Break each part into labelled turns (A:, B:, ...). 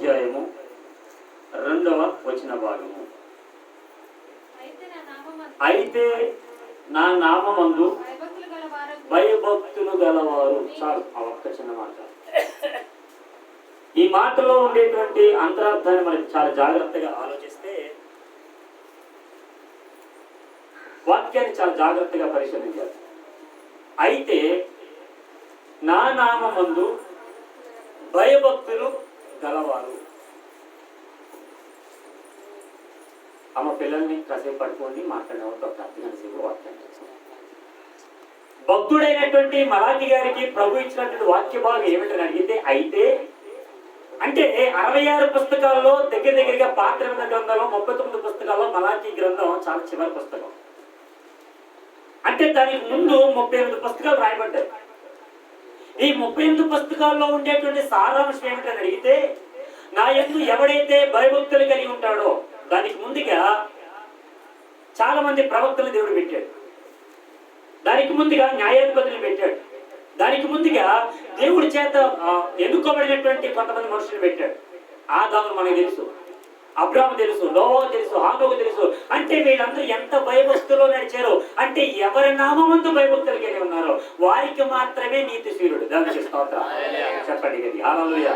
A: అధ్యాయము 2వ వచన భాగము. అయితే నా నామమందు భయభక్తులు గలవారు. చాలు, ఆ ఒక్క చిన్న మాట. ఈ మాటలో ఉండేటువంటి అంతరార్థాన్ని మనం చాలా జాగ్రత్తగా ఆలోచిస్తే, వాక్యాన్ని చాలా జాగ్రత్తగా పరిశీలించాలి. అయితే నా నామమందు భయభక్తులు గలవారు. అమ్మ పిల్లల్ని కాసేపు పట్టుకోండి, మాట్లాడేవాళ్ళు ఒక అర్థగంట సేపు వాక్యాన్ని. భక్తుడైనటువంటి మలాకి గారికి ప్రభు ఇచ్చినటువంటి వాక్య భాగం ఏమిటని అడిగితే, అయితే అంటే 66 పుస్తకాల్లో దగ్గరగా పాత గ్రంథంలో 39 పుస్తకాల్లో మలాకి గ్రంథం చాలా చివరి పుస్తకం. అంటే దానికి ముందు 38 పుస్తకాలు రాయబడ్డాయి. ఈ 38 పుస్తకాల్లో ఉండేటువంటి సారాంశం ఏమిటని అడిగితే, నా యందు ఎవడైతే భయభక్తులు కలిగి ఉంటాడో, దానికి ముందుగా చాలా మంది ప్రవక్తలు దేవుడు పెట్టాడు, దానికి ముందుగా న్యాయాధిపతులు పెట్టాడు, దానికి ముందుగా దేవుడి చేత ఎన్నుకోబడినటువంటి కొంతమంది మనుషులు పెట్టాడు. ఆదాము మనకు తెలుసు, అబ్రాహాము తెలుసు, నోవా తెలుసు, హానోకు తెలుసు. అంటే వీళ్ళందరూ ఎంత భయభక్తులో నడిచారో, అంటే ఎవరి నామమందు భయభక్తులు కలిగి ఉన్నారో వారికి మాత్రమే నీతిశీలుడు. దానికి స్తోత్రం చెప్పండి కదా, హల్లెలూయా.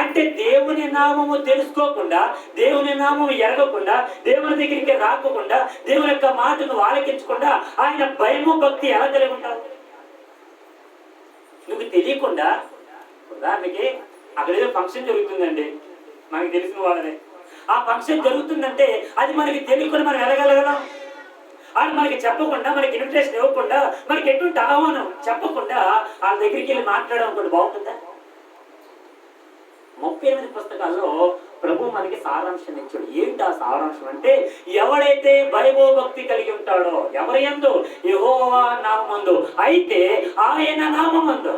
A: అంటే దేవుని నామము తెలుసుకోకుండా, దేవుని నామము ఎరగకుండా, దేవుని దగ్గరికి రాకుండా, దేవుని యొక్క మాటను ఆలకించకుండా ఆయన భయము భక్తి ఎలా కలిగి ఉంటావు? నువ్వు తెలియకుండా, ఉదాహరణకి అక్కడ ఏదో ఫంక్షన్ జరుగుతుందండి, మనకి తెలిసిన వాళ్ళనే. ఆ ఫంక్షన్ జరుగుతుందంటే అది మనకి తెలియకుండా మనం వెళ్ళగలగలం? అది మనకి చెప్పకుండా, మనకి ఇన్విటేషన్ ఇవ్వకుండా, మనకి ఎటువంటి ఆహ్వానం చెప్పకుండా వాళ్ళ దగ్గరికి వెళ్ళి మాట్లాడడం కూడా బాగుంటుందా? 38 పుస్తకాల్లో ప్రభు మనకి సారాంశం ఇచ్చాడు. ఏంటి ఆ సారాంశం అంటే, ఎవడైతే భయభక్తి కలిగి ఉంటాడో, ఎవరి యందు? యెహోవా నామమందు, అయితే ఆయన నామమందు.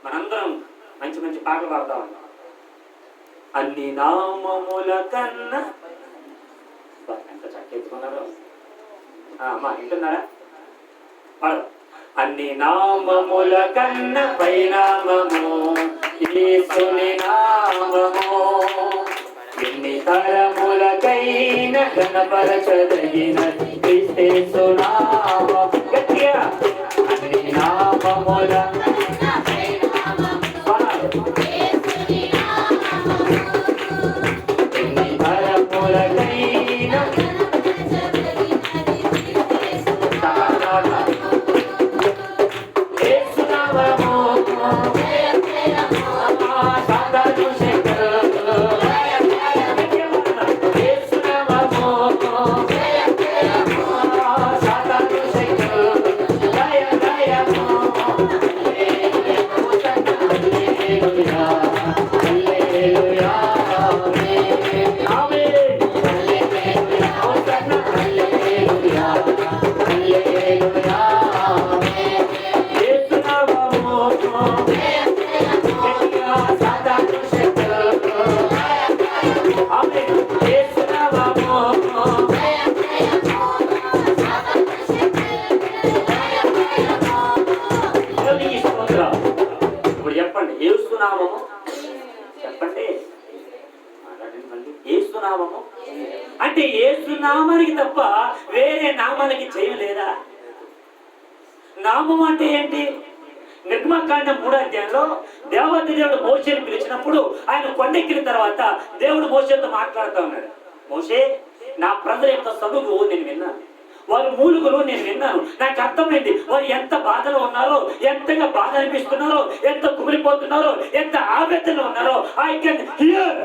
A: మనందరం మంచి మంచి పాటలు పాడుతా ఉన్నాం. అన్ని నామముల కన్నా, ఎంత చక్కెత్తుకున్నారో అమ్మా, వింటున్నారా? పాడు. అన్ని నామముల కన్న పైనామము యేసుని నామము, ఎన్ని తరములకైన కనపరచదగిన క్రీస్తు నామము. గట్టిగా అన్ని నామముల అంటే యేసు నామానికి తప్ప వేరే నామానికి జయం లేదా? నామం అంటే ఏంటి? నిర్గమకాండం 3వ అధ్యాయంలో దేవాది దేవుడు మోషేని పిలిచినప్పుడు ఆయన కొండెక్కిన తర్వాత దేవుడు మోషేతో మాట్లాడుతూ ఉన్నాడు. మోషే, నా ప్రజల యొక్క సలుగు నేను విన్నాను, వారి మూలుగులు నేను విన్నాను, నాకు అర్థమైంది వారు ఎంత బాధలో ఉన్నారో, ఎంతగా బాధ అనిపిస్తున్నారో, ఎంత కుమిలిపోతున్నారో, ఎంత ఆవేదనలో ఉన్నారో. I can hear.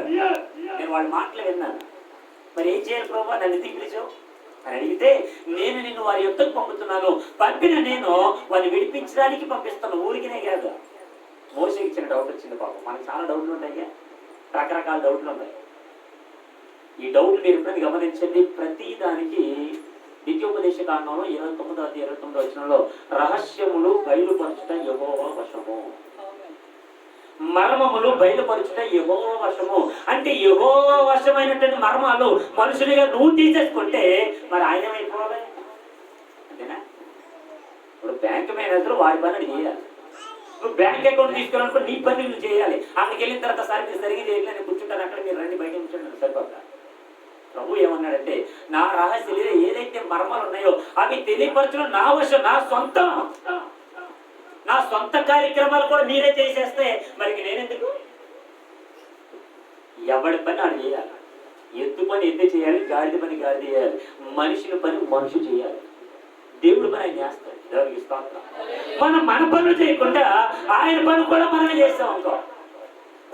A: నేను వాళ్ళ మాటలు విన్నాను. మరి ఏం చేయాలి ప్రభా, నన్ను ఎందుకు పిలిచావు అని అడిగితే, నేను నిన్ను వారి యుద్ధకు పంపుతున్నాను, పంపిన నేను వారిని విడిపించడానికి పంపిస్తాను, ఊరికినే కాదు. మోషేకి ఇచ్చిన డౌట్ వచ్చింది పాపం. మనకు చాలా డౌట్లు ఉంటాయి, రకరకాల డౌట్లు ఉన్నాయి. ఈ డౌట్లు మీరు ఎప్పుడైనా గమనించండి. ప్రతి దానికి ద్వితీయోపదేశ కాండంలో 29 వచనంలో రహస్యములు బయలుపరచుట యెహోవా వశము, మర్మములు బయలుపరచుట యెహోవా వశము. అంటే యెహోవా వశమైనటువంటి మర్మాలు మనుషులుగా నువ్వు తీసేసుకుంటే మరి ఆయన అయిపోవాలి అంతేనా? ఇప్పుడు బ్యాంక్ మేనేజర్ వాడి పని చేయాలి, నువ్వు బ్యాంక్ అకౌంట్ తీసుకోవాలనుకో నీ పని నువ్వు చేయాలి. అక్కడికి వెళ్ళిన తర్వాత సార్ మీరు సరిగ్గా చేయలేదు, నేను కూర్చుంటాను అక్కడ, మీరు రండి బయట కూర్చుంటాను సరిపోతా. ప్రభు ఏమన్నాడంటే నా రహస్యాలు ఏదైతే మర్మాలు ఉన్నాయో అవి తెలియపరచడం నా వశం, నా సొంత కార్యక్రమాలు కూడా మీరే చేసేస్తే మరి నేనెందుకు? ఎవడి పని ఆడు చేయాలి. ఎద్దు పని ఎద్దు చేయాలి, గాడిద పని గాడిద చేయాలి, మనుషుల పని మనుషు చేయాలి, దేవుడు పని ఆయన చేస్తాడు. దేవుడికి స్తోత్రం. మనం మన పనులు చేయకుండా ఆయన పని కూడా మనమే చేస్తాం అనుకో,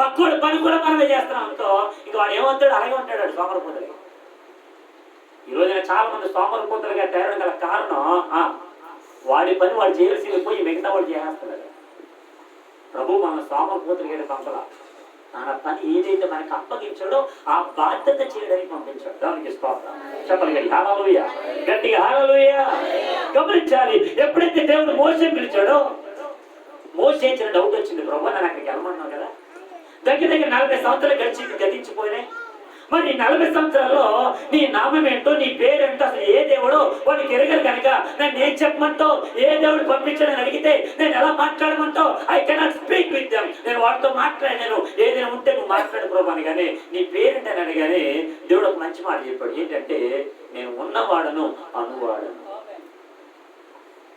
A: పక్కోడి పని కూడా మనమే చేస్తున్నాం అనుకో, ఇక వాడు ఏమవుతాడు? అలాగే ఉంటాడు వాడు సోమరపోతలుగా. ఈ రోజున చాలా మంది సోమరపోతలుగా తేరడం గల కారణం వాడి పని వాడు చేయాల్సింది పోయి మిగతా వాడు చేస్తున్నాడు. ప్రభు మన సోమరపోతలుగా పంపల, మన పని ఏదైతే మనకు అప్పగించాడో ఆ బాధ్యత చేయడానికి పంపించాడు. దానికి స్తోత్రం చెప్పాలి. గట్టి హల్లెలూయా, గట్టిగా హల్లెలూయా. గమనించాలి, ఎప్పుడైతే దేవుడు మోషేని పిలిచాడో మోషే ఇచ్చిన డౌట్ వచ్చింది, ప్రభు నేను అక్కడికి వెళ్ళమన్నావు కదా, దగ్గర 40 సంవత్సరాలు గతించిపోయినాయి, మరి 40 సంవత్సరాల్లో నీ నామం ఏంటో నీ పేరేంటో అసలు ఏ దేవుడో వాడికి ఎరగరు కనుక నన్ను ఏం చెప్పమంటావు, ఏ దేవుడు పంపించాడని అడిగితే నేను ఎలా మాట్లాడమంటావు? I cannot speak with them, నేను వాడితో మాట్లాడాను, ఏదైనా ఉంటే నువ్వు మాట్లాడు ప్రభు అని. కానీ నీ పేరేంటని అడిగానే దేవుడు ఒక మంచి మాట చెప్పాడు, ఏంటంటే నేను ఉన్నవాడను అనువాడను.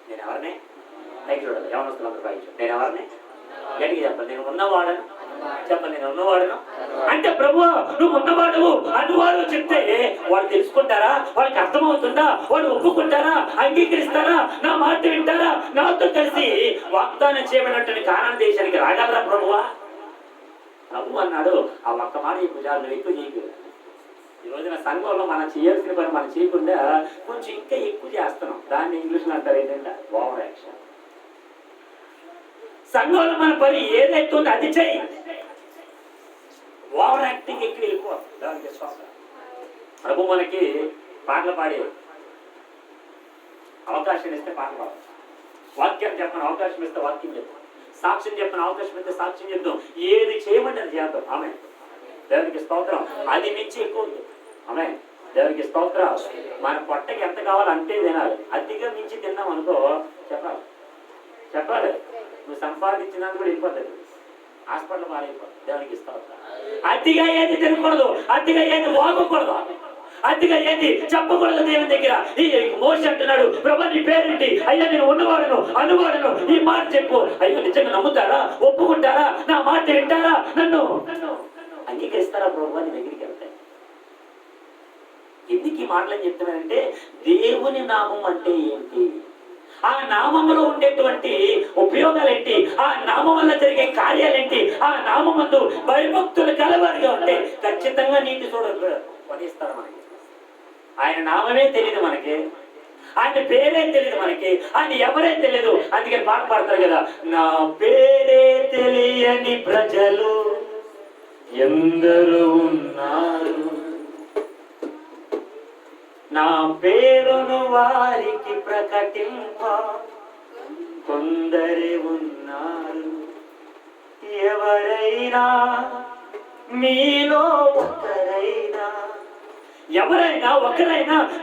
A: నేను ఎవరినే పైకి చూడాలి, ఎవరినొస్తున్నారు పైకి, నేను ఎవరిని గట్టిగా చెప్పాలి, నేను ఉన్నవాడను చెప్పాలి, నేను ఉన్నవాడను అంటే ప్రభు నువ్వు ఉన్నవాడు అనువాడు చెప్తే వాళ్ళు తెలుసుకుంటారా? వాళ్ళకి అర్థమవుతుందా? వాళ్ళు ఒప్పుకుంటారా? అంగీకరిస్తారా? నా మాట వింటారా? నాతో కలిసి వాగ్దానం చేయబడినట్టు కానాను దేశానికి రాగలరా ప్రభువా? ప్రభు అన్నాడు, ఆ ఒక్క మాట ఈ పూజారులు ఎక్కువ చేయకు. ఈ రోజున సంఘంలో మనం చేయాల్సిన పని మనం చేయకుండా కొంచెం ఇంకా ఎక్కువ చేస్తున్నాం. దాన్ని ఇంగ్లీష్లో అంటారు ఏంటంటే ఓవర్ యాక్షన్. సంఘంలో మన పని ఏదైతే ఉందో అది చెయ్యి, ఓవర్ యాక్టింగ్ ఎక్కువ వెళ్ళిపోవాలి. దానికి ప్రభు మనకి పాటలు పాడే అవకాశం ఇస్తే పాటలు పాడాలి, వాక్యం చెప్పని అవకాశం ఇస్తే వాక్యం చెప్తాం, సాక్ష్యం చెప్పని అవకాశం ఇస్తే సాక్ష్యం చెప్తాం, ఏది చేయమంటే అది చేద్దాం. ఆమె దేవునికి స్తోత్రం. అది మించి ఎక్కువ ఉంది. ఆమె దేవునికి స్తోత్రం. మన పొట్టకి ఎంత కావాలో అంతే తినాలి. అతిగా మించి తిన్నాం అనుకో చెప్పాలి నువ్వు సంపాదించినందుకు కూడా వెళ్ళిపోతుంది, హాస్పిటల్ పాలైపోతుంది. దేవునికి స్తోత్రం. అతిగా ఏది తినకూడదు, అతిగా ఏది వాగకూడదు, అతిగా ఏది చెప్పకూడదు దేవుని దగ్గర. ఈ మోషే అంటున్నాడు, ప్రభు నీ పేరేంటి? అయ్యా నేను ఉన్నవాడను అనువాడను, ఈ మాట చెప్పు. అయ్యో నిజంగా నమ్ముతారా? ఒప్పుకుంటారా? నా మాట వింటారా? నన్ను అంగీకరిస్తారా ప్రభు అని దగ్గరికి వెళ్తాయి. ఎందుకు ఈ మాటలు చెప్తున్నానంటే దేవుని నామం అంటే ఏంటి, ఆ నామములో ఉండేటువంటి ఉపయోగాలు ఏంటి, ఆ నామం వల్ల జరిగే కార్యాలేంటి, ఆ నామందు భయభక్తులు కలవారిగా ఉంటే ఖచ్చితంగా నీటి చూడరు పనిస్తారు మనకి. ఆయన నామమే తెలియదు మనకి, ఆయన పేరే తెలియదు మనకి, ఆయన ఎవరే తెలియదు. అందుకని పాట పాడతారు కదా, నా పేరే తెలియని ప్రజలు ఎందరూ ఉన్నారు, నా పేరును వారికి ప్రకటింప కొందరే ఉన్నారు, ఎవరైనా మీలో ఒకరైనా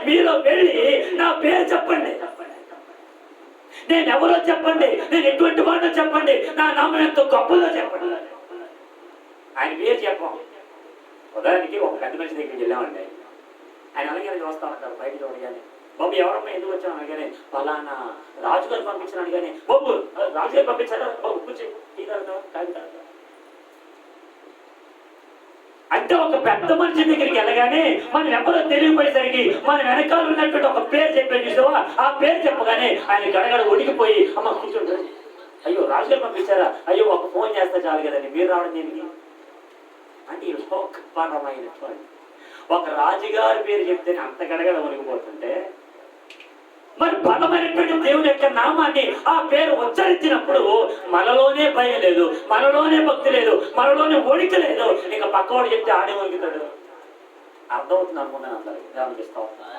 A: మీలో వెళ్ళి నా పేరు చెప్పండి, నేను ఎవరో చెప్పండి, నేను ఎటువంటి వాడో చెప్పండి, నా నామం ఎంతో గొప్పదో చెప్పండి. ఆయన పేరు చెప్పాం. ఉదాహరణకి ఒక పెద్ద మనిషి దగ్గరికి వెళ్ళామండి, ఆయన అలాగే చూస్తా ఉంటారు బయట చూడగానే, బాబు ఎవరమ్మా ఎందుకు వచ్చాను అనగానే పలానా రాజుగారు పంపించాను కానీ, బాబు రాజుగారు పంపించారా, బాబు కూర్చో టీ తాగుతావా కాదు తాగుతావా అంటే ఒక పెద్ద మనిషి దగ్గరికి వెళ్ళగానే మనం ఎవరో తెలియపోయేసరికి మన వెనకాల ఉన్నటువంటి ఒక పేరు చెప్పే చూసావా, ఆ పేరు చెప్పగానే ఆయన గడగడ ఒడిగిపోయి అమ్మ కూర్చుంటారు. అయ్యో రాజుగారు పంపించారా, అయ్యో ఒక ఫోన్ చేస్తే చాలు కదండి మీరు రావడం దేనికి అంటే ఈ లోకపరమైనటువంటి ఒక రాజుగారి పేరు చెప్తే అంత గడగడ ఒనిగిపోతుంటే మరి బలమైనటువంటి దేవుని యొక్క నామాన్ని ఆ పేరు ఉచ్చరించినప్పుడు మనలోనే భయం లేదు, మనలోనే భక్తి లేదు, మనలోనే ఒడిక లేదు. ఇక పక్కవాడు చెప్తే ఆడే ఒడుగుతాడు. అర్థమవుతుంది అనుకున్నాను అందరికి. దేవునికి స్తోత్రం.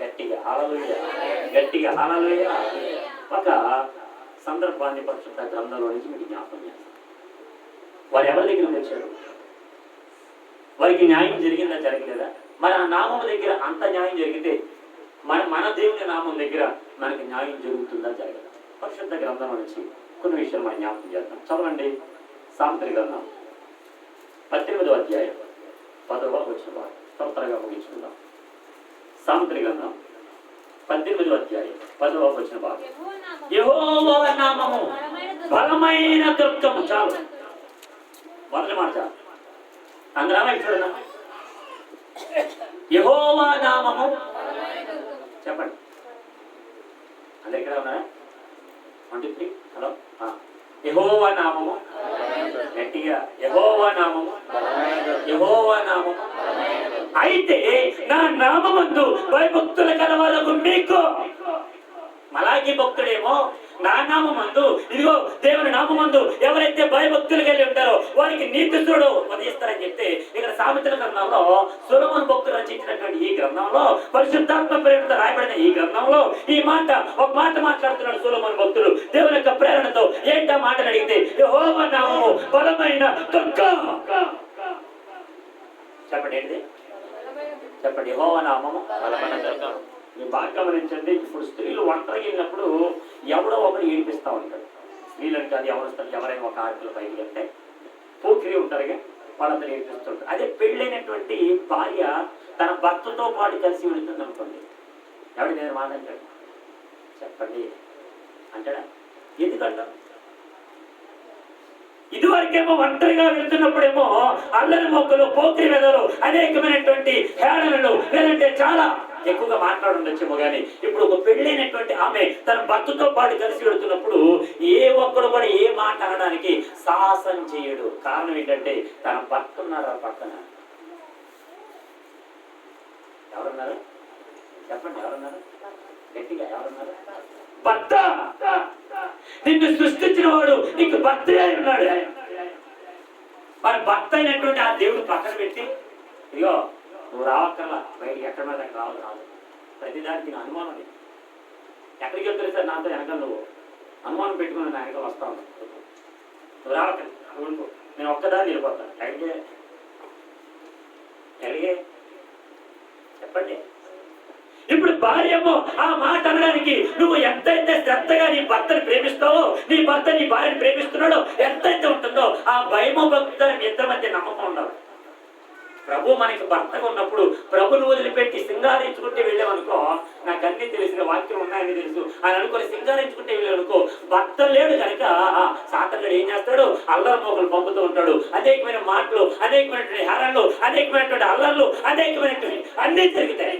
A: గట్టిగా హల్లెలూయా, గట్టిగా హల్లెలూయా. ఒక సందర్భాన్ని పరిశుద్ధ గ్రంథంలో నుంచి మీకు జ్ఞాపకం చేస్తాను. వారు ఎవరి దగ్గర వచ్చారు? వారికి న్యాయం జరిగిందా జరగలేదా? మరి ఆ నామం దగ్గర అంత న్యాయం జరిగితే మన దేవుని నామం దగ్గర మనకి న్యాయం జరుగుతుందా జరగదా? పరిశుద్ధ గ్రంథం నుంచి కొన్ని విషయాలు మనం జ్ఞాపకం చేద్దాం. చదవండి సామెతల గ్రంథం 18వ అధ్యాయం 10వ వచనం. త్వరగా ముగించుకుందాం. సామెతల గ్రంథం 18వ అధ్యాయం 10వ వచనం. యెహోవా నామము బలమైన దుర్గము. చాలు, మొదటి మాట చాలు. అందరూ చూడదా? యెహోవా నామము చెప్పండి. అందరు ఇక్కడ ఉన్నారా? 1 2 3. హలో. యెహోవా నామము గట్టిగా, యెహోవా నామము, యెహోవా నామము. అయితే నా నామమందు భయభక్తుల కలవాలకు మీకు. మలాకి భక్తుడేమో నా నామమందు, ఇదిగో దేవుని నామమందు ఎవరైతే భయభక్తులు కలిగి ఉంటారో వారికి నీతిస్తుడు ఉదయిస్తారని చెప్తే, ఇక్కడ సామెతల గ్రంథంలో సొలొమోను భక్తులు రచించినటువంటి ఈ గ్రంథంలో, పరిశుద్ధాత్మ ప్రేరణతో రాయబడిన ఈ గ్రంథంలో ఒక మాట మాట్లాడుతున్నాడు సొలొమోను భక్తుడు దేవుని యొక్క ప్రేరణతో. ఏంటా మాటలు అడిగితే, యెహోవా నామము బలమైన దుర్గం. చెప్పండి ఏంటిది? చెప్పండి. యెహోవా నామము బలమైన దుర్గం. మీరు బాగా గమనించండి. ఇప్పుడు స్త్రీలు ఒంటరికి వెళ్ళినప్పుడు ఎవడో ఒకరు ఏడిపిస్తూ ఉంటాడు. స్త్రీలను కాదు, ఎవరైనా ఒక ఆడపిల్ల పైకి వెళ్తే పోకిరి ఉంటారుగా, వాళ్ళందరూ ఏడిపిస్తుంటారు. అదే పెళ్ళైనటువంటి భార్య తన భర్తతో పాటు కలిసి వెళుతుంది అనుకోండి, ఎవడు నేను మాట్లాడాడు చెప్పండి అంటాడా? ఎందుకంట? ఇదివరకేమో ఒంటరిగా వెళ్తున్నప్పుడేమో అల్లరి మొక్కలు, పోకిరి వెదలు, అనేకమైనటువంటి హేళనలు, లేదంటే చాలా ఎక్కువగా మాట్లాడుండొచ్చేమో కానీ, ఇప్పుడు ఒక పెళ్ళైనటువంటి ఆమె తన భర్తతో పాటు కలిసి వెళుతున్నప్పుడు ఏ ఒక్కడు కూడా ఏ మాట అనడానికి సాహసం చేయడు. కారణం ఏంటంటే తన భర్త ఉన్నారా పక్కన? ఎవరున్నారు చెప్పండి? ఎవరున్నారు? గట్టిగా ఎవరున్నారు? భర్త. నిన్ను సృష్టించిన వాడు నీకు భర్త అయి ఉన్నాడు. మరి భర్త అయినటువంటి ఆ దేవుడు పక్కన పెట్టి, ఇగో నువ్వు రావక్కర్లా, బయటికి ఎక్కడ మీద రాదు. ప్రతిదానికి నా అనుమానం లేదు. ఎక్కడికి వెళ్తారు సార్ నాతో వెనక? నువ్వు అనుమానం పెట్టుకుని నా వెనక వస్తా ఉన్నావు. నువ్వు రావక్కర్లా, నేను ఒక్కదాన్ని వెళ్ళిపోతాను. ఎడిగే చెప్పండి. ఇప్పుడు భార్యమో ఆ మాట అనడానికి నువ్వు ఎంతైతే శ్రద్ధగా నీ భర్తని ప్రేమిస్తావో, నీ భర్త నీ భార్యని ప్రేమిస్తున్నాడో ఎంతైతే ఉంటుందో ఆ భయమో భక్తుల మీ ఇద్దరి మధ్య నమ్మకం ఉండాలి. ప్రభు మనకి భర్తగా ఉన్నప్పుడు ప్రభుని వదిలిపెట్టి సింగారించుకుంటే వెళ్ళామనుకో, నాకు అన్ని తెలిసిన వాక్యం ఉన్నాయని తెలుసు అని అనుకుని సింగారించుకుంటే వెళ్ళామనుకో, భర్త లేడు కనుక సాతనుడు ఏం చేస్తాడు? అల్లరి మోకలు పంపుతూ ఉంటాడు. అనేకమైన మాటలు, అనేకమైనటువంటి హేళనలు, అనేకమైనటువంటి అల్లర్లు, అనేకమైనటువంటి అన్నీ జరుగుతాయి.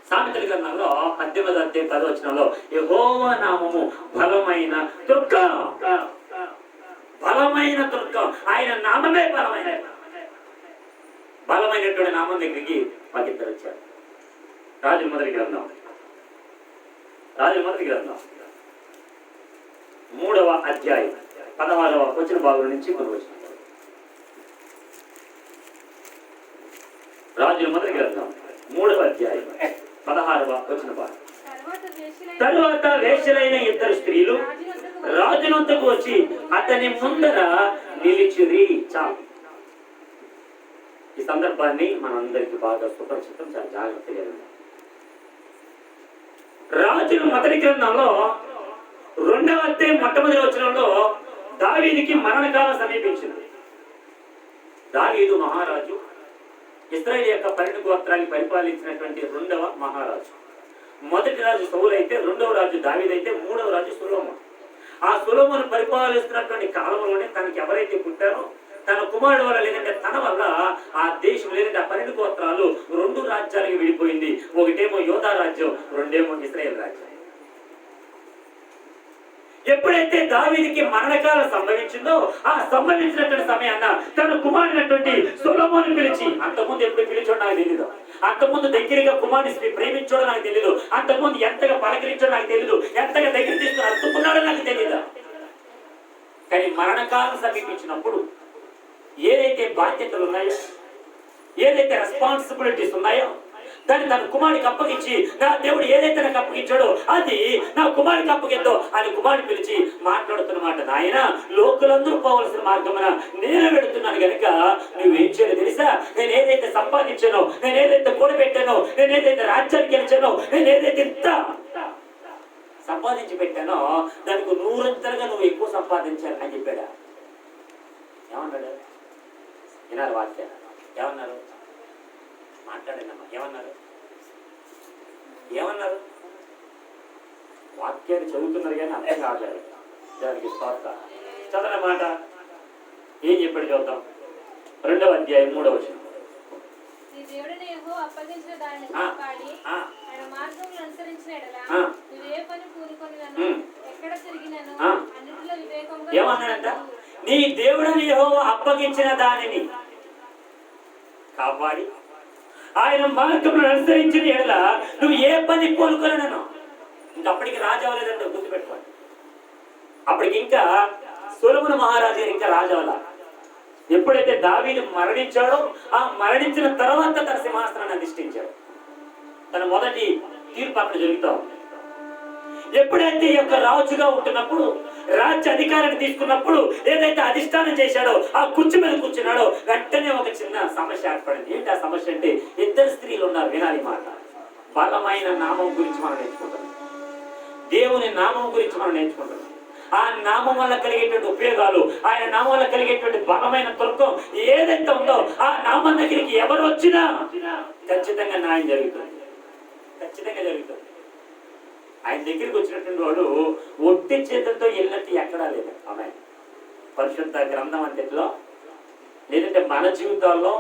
A: సామెతల గ్రంథంలో 18వ అధ్యాయం 10వ వచనంలో యెహోవా నామము బలమైన దుర్గం. బలమైన దుర్గం. ఆయన నామమే బలమైనటువంటి నామం దగ్గరికి పగిద్దరు వచ్చారు. రాజుల మొదటి గ్రంథం 3వ అధ్యాయం 16వ వచన భాగం నుంచి కొన్ని వచనం. రాజుల మొదటి గ్రంథం 3వ అధ్యాయం 16వ వచన భాగం. తరువాత వేశ్యలైన ఇద్దరు స్త్రీలు రాజునంతకు వచ్చి అతని ముందర నిలిచిరి. చాలు. ఈ సందర్భాన్ని మనందరికి బాగా సుపరిచితం, చాలా జాగ్రత్తగా ఉంది. రాజుల మొదటి గ్రంథంలో 2వ అధ్యాయం మొట్టమొదటి వచనంలో దావీదుకి మరణకాలం సమీపించింది. దావీదు మహారాజు, ఇశ్రాయేలు యొక్క 12 గోత్రాన్ని పరిపాలించినటువంటి 2వ మహారాజు. మొదటి రాజు సౌలు అయితే, 2వ రాజు దావీదు అయితే, 3వ రాజు సొలొమోను. ఆ సొలొమోను పరిపాలిస్తున్నటువంటి కాలంలోనే తనకి ఎవరైతే పుట్టారో తన కుమారుడు వల్ల, లేదంటే తన వల్ల ఆ దేశం, లేదంటే ఆ 12 గోత్రాలు 2 రాజ్యాలకు విడిపోయింది. ఒకటేమో యోధా రాజ్యం, రెండేమో ఇశ్రాయేలు రాజ్యం. ఎప్పుడైతే దావీదుకి మరణకాలం సంభవించిందో ఆ సంభవించినటువంటి సమయాన్న తన కుమారునటువంటి సొలొమోను పిలిచి, అంతకుముందు ఎప్పుడు పిలిచోడు నాకు తెలీదు, అంతకుముందు దగ్గరగా కుమారుని ప్రేమించోడో నాకు తెలీదు, అంతకుముందు ఎంతగా పలకరించోడో నాకు తెలీదు, ఎంతగా దగ్గర తీసుకుని అత్తుకున్నాడో నాకు తెలీదు. కానీ మరణకాలం సమీపించినప్పుడు ఏదైతే బాధ్యతలు ఉన్నాయో, ఏదైతే రెస్పాన్సిబిలిటీస్ ఉన్నాయో దాన్ని తన కుమారుడికి అప్పగించి, నా దేవుడు ఏదైతే నాకు అప్పగించాడో అది నా కుమారుడికి అప్పగిద్దో అని కుమారుని పిలిచి మాట్లాడుతున్నమాట. నాయన, లోకులందరూ పోవలసిన మార్గమున నేను వెళుతున్నాను కనుక నువ్వేం చేయాలో తెలుసా? నేను ఏదైతే సంపాదించానో, నేను ఏదైతే కూడబెట్టానో, నేను ఏదైతే రాజ్యానికి గెలిచానో, నేను ఏదైతే ఇంత సంపాదించి పెట్టానో దానికి నూరంతలుగా నువ్వు ఎక్కువ సంపాదించాలి అని చెప్పాడా? ఏమన్నాడు? వినాలి వాక్య. ఏమన్నారు? మాట్లాడండమ్మా. ఏమన్నారు? వాక్యాన్ని చదువుతున్నారు కానీ అర్థం కావట్లేదు. దానికి స్తోత్రం. చదవని మాట ఏం చెప్పాడు చూద్దాం. 2వ అధ్యాయం 3వ వచనం. ఏమన్నాడంట? నీ దేవుడని యెహోవా అప్పగించిన దానిని కాపాడి ఆయన మార్గములను అనుసరించిన ఎడల నువ్వు ఏ పని కోలుకొనను. ఇంకప్పటికి రాజు అవ్వలేదండి, గుర్తుపెట్టుకోండి. అప్పటికి ఇంకా సొలొమోను మహారాజు గారు ఇంకా రాజు అవ్వాల. ఎప్పుడైతే దావీదు మరణించాడో ఆ మరణించిన తర్వాత తన సింహాసనాన్ని అధిష్ఠించాడు. తన మొదటి తీర్పు అక్కడ జరుగుతూ ఉంది. ఎప్పుడైతే ఈ యొక్క రాజుగా ఉంటున్నప్పుడు రాజ్య అధికారాన్ని తీసుకున్నప్పుడు ఏదైతే అధిష్టానం చేశాడో ఆ కుర్చీ మీద కూర్చున్నాడో వెంటనే ఒక చిన్న సమస్య ఏర్పడింది. ఏంటి ఆ సమస్య అంటే, 2 స్త్రీలు ఉన్నారు. వినాలి మాట. బలమైన నామం గురించి మనం నేర్చుకుంటాం. దేవుని నామం గురించి మనం నేర్చుకుంటాం. ఆ నామం వల్ల కలిగేటువంటి ఉపయోగాలు, ఆయన నామం వల్ల కలిగేటువంటి బలమైన తుర్కం ఏదైతే ఉందో ఆ నామం దగ్గరికి ఎవరు వచ్చినా ఖచ్చితంగా న్యాయం జరుగుతుంది. ఖచ్చితంగా జరుగుతుంది. ఆయన దగ్గరికి వచ్చినటువంటి వాడు ఒట్టి చేతులతో వెళ్ళినట్టు ఎక్కడా లేదు. ఆమె పరిశుద్ధ గ్రంథం అంతట్లో లేదంటే మన జీవితాల్లో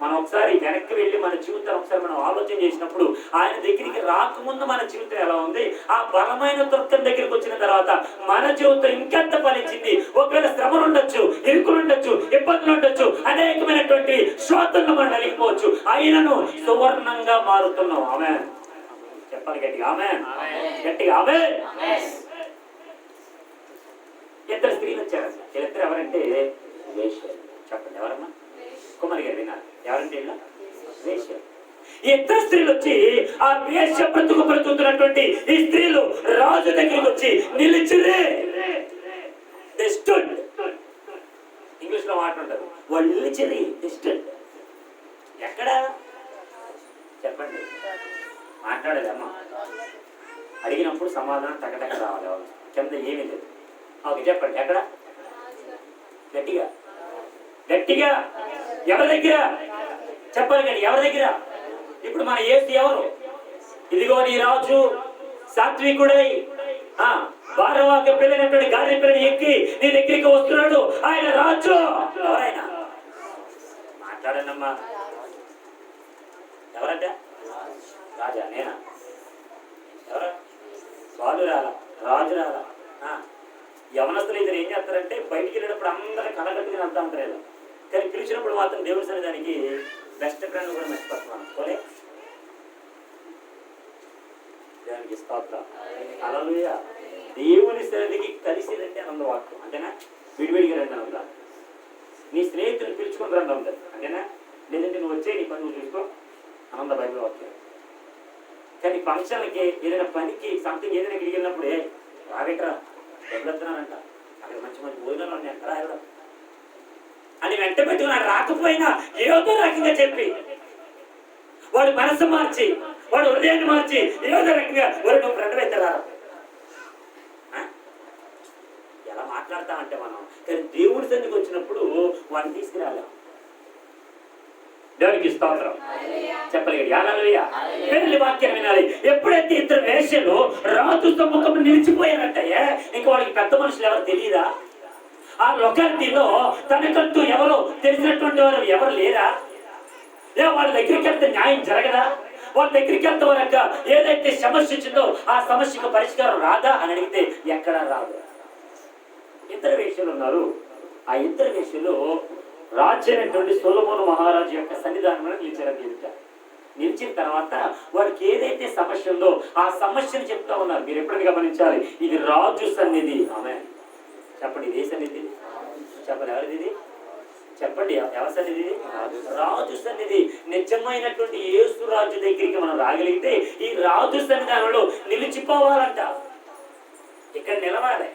A: మనం ఒకసారి వెనక్కి వెళ్ళి మన జీవితాన్ని ఒకసారి మనం ఆలోచన చేసినప్పుడు ఆయన దగ్గరికి రాకముందు మన జీవితం ఎలా ఉంది, ఆ బలమైన తుర్కం దగ్గరికి వచ్చిన తర్వాత మన జీవితం ఇంకెంత ఫలించింది. ఒకవేళ శ్రమలు ఉండొచ్చు, ఇరుకులు ఉండొచ్చు, ఇబ్బందులు ఉండొచ్చు, అనేకమైనటువంటి శ్రోతలను మనం నలిగిపోవచ్చు, ఆయనను సువర్ణంగా మారుతున్నాం. ఆమె చెప్పాలి గట్టిగా. ఆమె గట్టిగా. ఆమె 2 స్త్రీలు వచ్చారు. 2 ఎవరంటే వేశ్యలు. చెప్పండి ఎవరమ్మా? కుమారి గారు విన్నారు. ఎవరంటే వేశ్యలు. 2 స్త్రీలు వచ్చి ఆ వేశ్య బ్రతుకుతున్నటువంటి ఈ స్త్రీలు రాజు దగ్గరికి వచ్చి నిలిచిరే. ఇంగ్లీష్ లో మాట ఉంటారు, వాళ్ళు నిలిచిరి. ఎక్కడ చెప్పండి? మాట్లాడేది అమ్మ. అడిగినప్పుడు సమాధానం టకటక రావాలి. వాళ్ళు కింద ఏమీ లేదు. ఓకే చెప్పండి ఎక్కడ? గట్టిగా గట్టిగా. ఎవరి దగ్గర చెప్పాలి కానీ ఎవరి దగ్గర? ఇప్పుడు మన యేసు ఎవరు? ఇదిగో నీ రాజు సాత్వికుడై భారవాకి పెళ్ళినటువంటి గాలి పిల్లని ఎక్కి నీ దగ్గరికి వస్తున్నాడు. ఆయన రాజు. ఎవరైనా మాట్లాడండమ్మా. ఎవరంటే? రాజా? నేనా? ఎవరా? వాళ్ళు రాలా, రాజు రాలా. యవనస్తులు ఇద్దరు ఏం చేస్తారంటే బయటికి వెళ్ళినప్పుడు అందరూ కలగట్టుకుని అంతా ఉంటారు. కానీ పిలిచినప్పుడు మాత్రం దేవుడి సన్నిధానికి బెస్ట్ ఫ్రెండ్ కూడా మర్చిపోతున్నాను. పోలే దానికి స్తోత్రం. హల్లెలూయా. దేవుని సన్నిధికి కలిసి రండి అని ఉంది వాక్యం. అంతేనా? విడివిడిగా రండి అని ఉందా? నీ స్నేహితులు పిలుచుకుని రండి ఉంది. అంతేనా? లేదంటే నువ్వు వచ్చే నీ పని నువ్వు చూసుకో అనంద బైబిల్ వాక్యం. కానీ ఫంక్షన్లకి ఏదైనా పనికి సంథింగ్ ఏదైనా ఇక్కడికి వెళ్ళినప్పుడే రావేట్రా డబ్బులుస్తున్నానంట, అక్కడ మంచి మంచి భోజనాలు ఉన్నాయి, ఎక్కడ వెళ్ళడం అని వెంట పెట్టుకున్నాడు. రాకపోయినా ఏదో రకంగా చెప్పి వాడు మనసు మార్చి వాడు హృదయాన్ని మార్చి ఏదో రకంగా వాడు నువ్వు ఫ్రెండ్ అవుతారా ఎలా మాట్లాడతామంటే మనం. కానీ దేవుడి సన్నిధికి వచ్చినప్పుడు వాడిని తీసుకురాలేం. దేవునికి స్తోత్రం. చెప్పలేదు. హల్లెలూయా. పెళ్లి వాక్యం వినాలి. ఎప్పుడైతే 2 వేశ్యలు రాజు సమ్ముఖం నిలిచిపోయారంటయ్యే, ఇంకా వాళ్ళకి పెద్ద మనుషులు ఎవరు తెలియదా? ఆ లొకాలిటీలో తనకంటూ ఎవరు తెలిసినటువంటి వారు ఎవరు లేరా? వాళ్ళ దగ్గరికి వెళ్తే న్యాయం జరగదా? వాళ్ళ దగ్గరికి వెళ్తే వరక ఏదైతే సమస్య వచ్చిందో ఆ సమస్యకు పరిష్కారం రాదా అని అడిగితే ఎక్కడా రాదు. 2 వేశ్యలు ఉన్నారు. ఆ 2 వేశ్యలు రాజు అయినటువంటి సొలొమోను మహారాజు యొక్క సన్నిధానంలో నిలిచారు. నిలిచిన తర్వాత వాడికి ఏదైతే సమస్య ఉందో ఆ సమస్యను చెప్తా ఉన్నారు. మీరు ఎప్పుడైనా గమనించాలి, ఇది రాజు సన్నిధి. ఆమె చెప్పండి, ఇది ఏ సన్నిధి? చెప్పండి, ఎవరిది ఇది? చెప్పండి, ఎవరి సన్నిధి? రాజు సన్నిధి. నిజమైనటువంటి యేసు రాజు దగ్గరికి మనం రాగలిగితే ఈ రాజు సన్నిధానంలో నిలిచిపోవాలంట. ఇక్కడ నిలవాలి.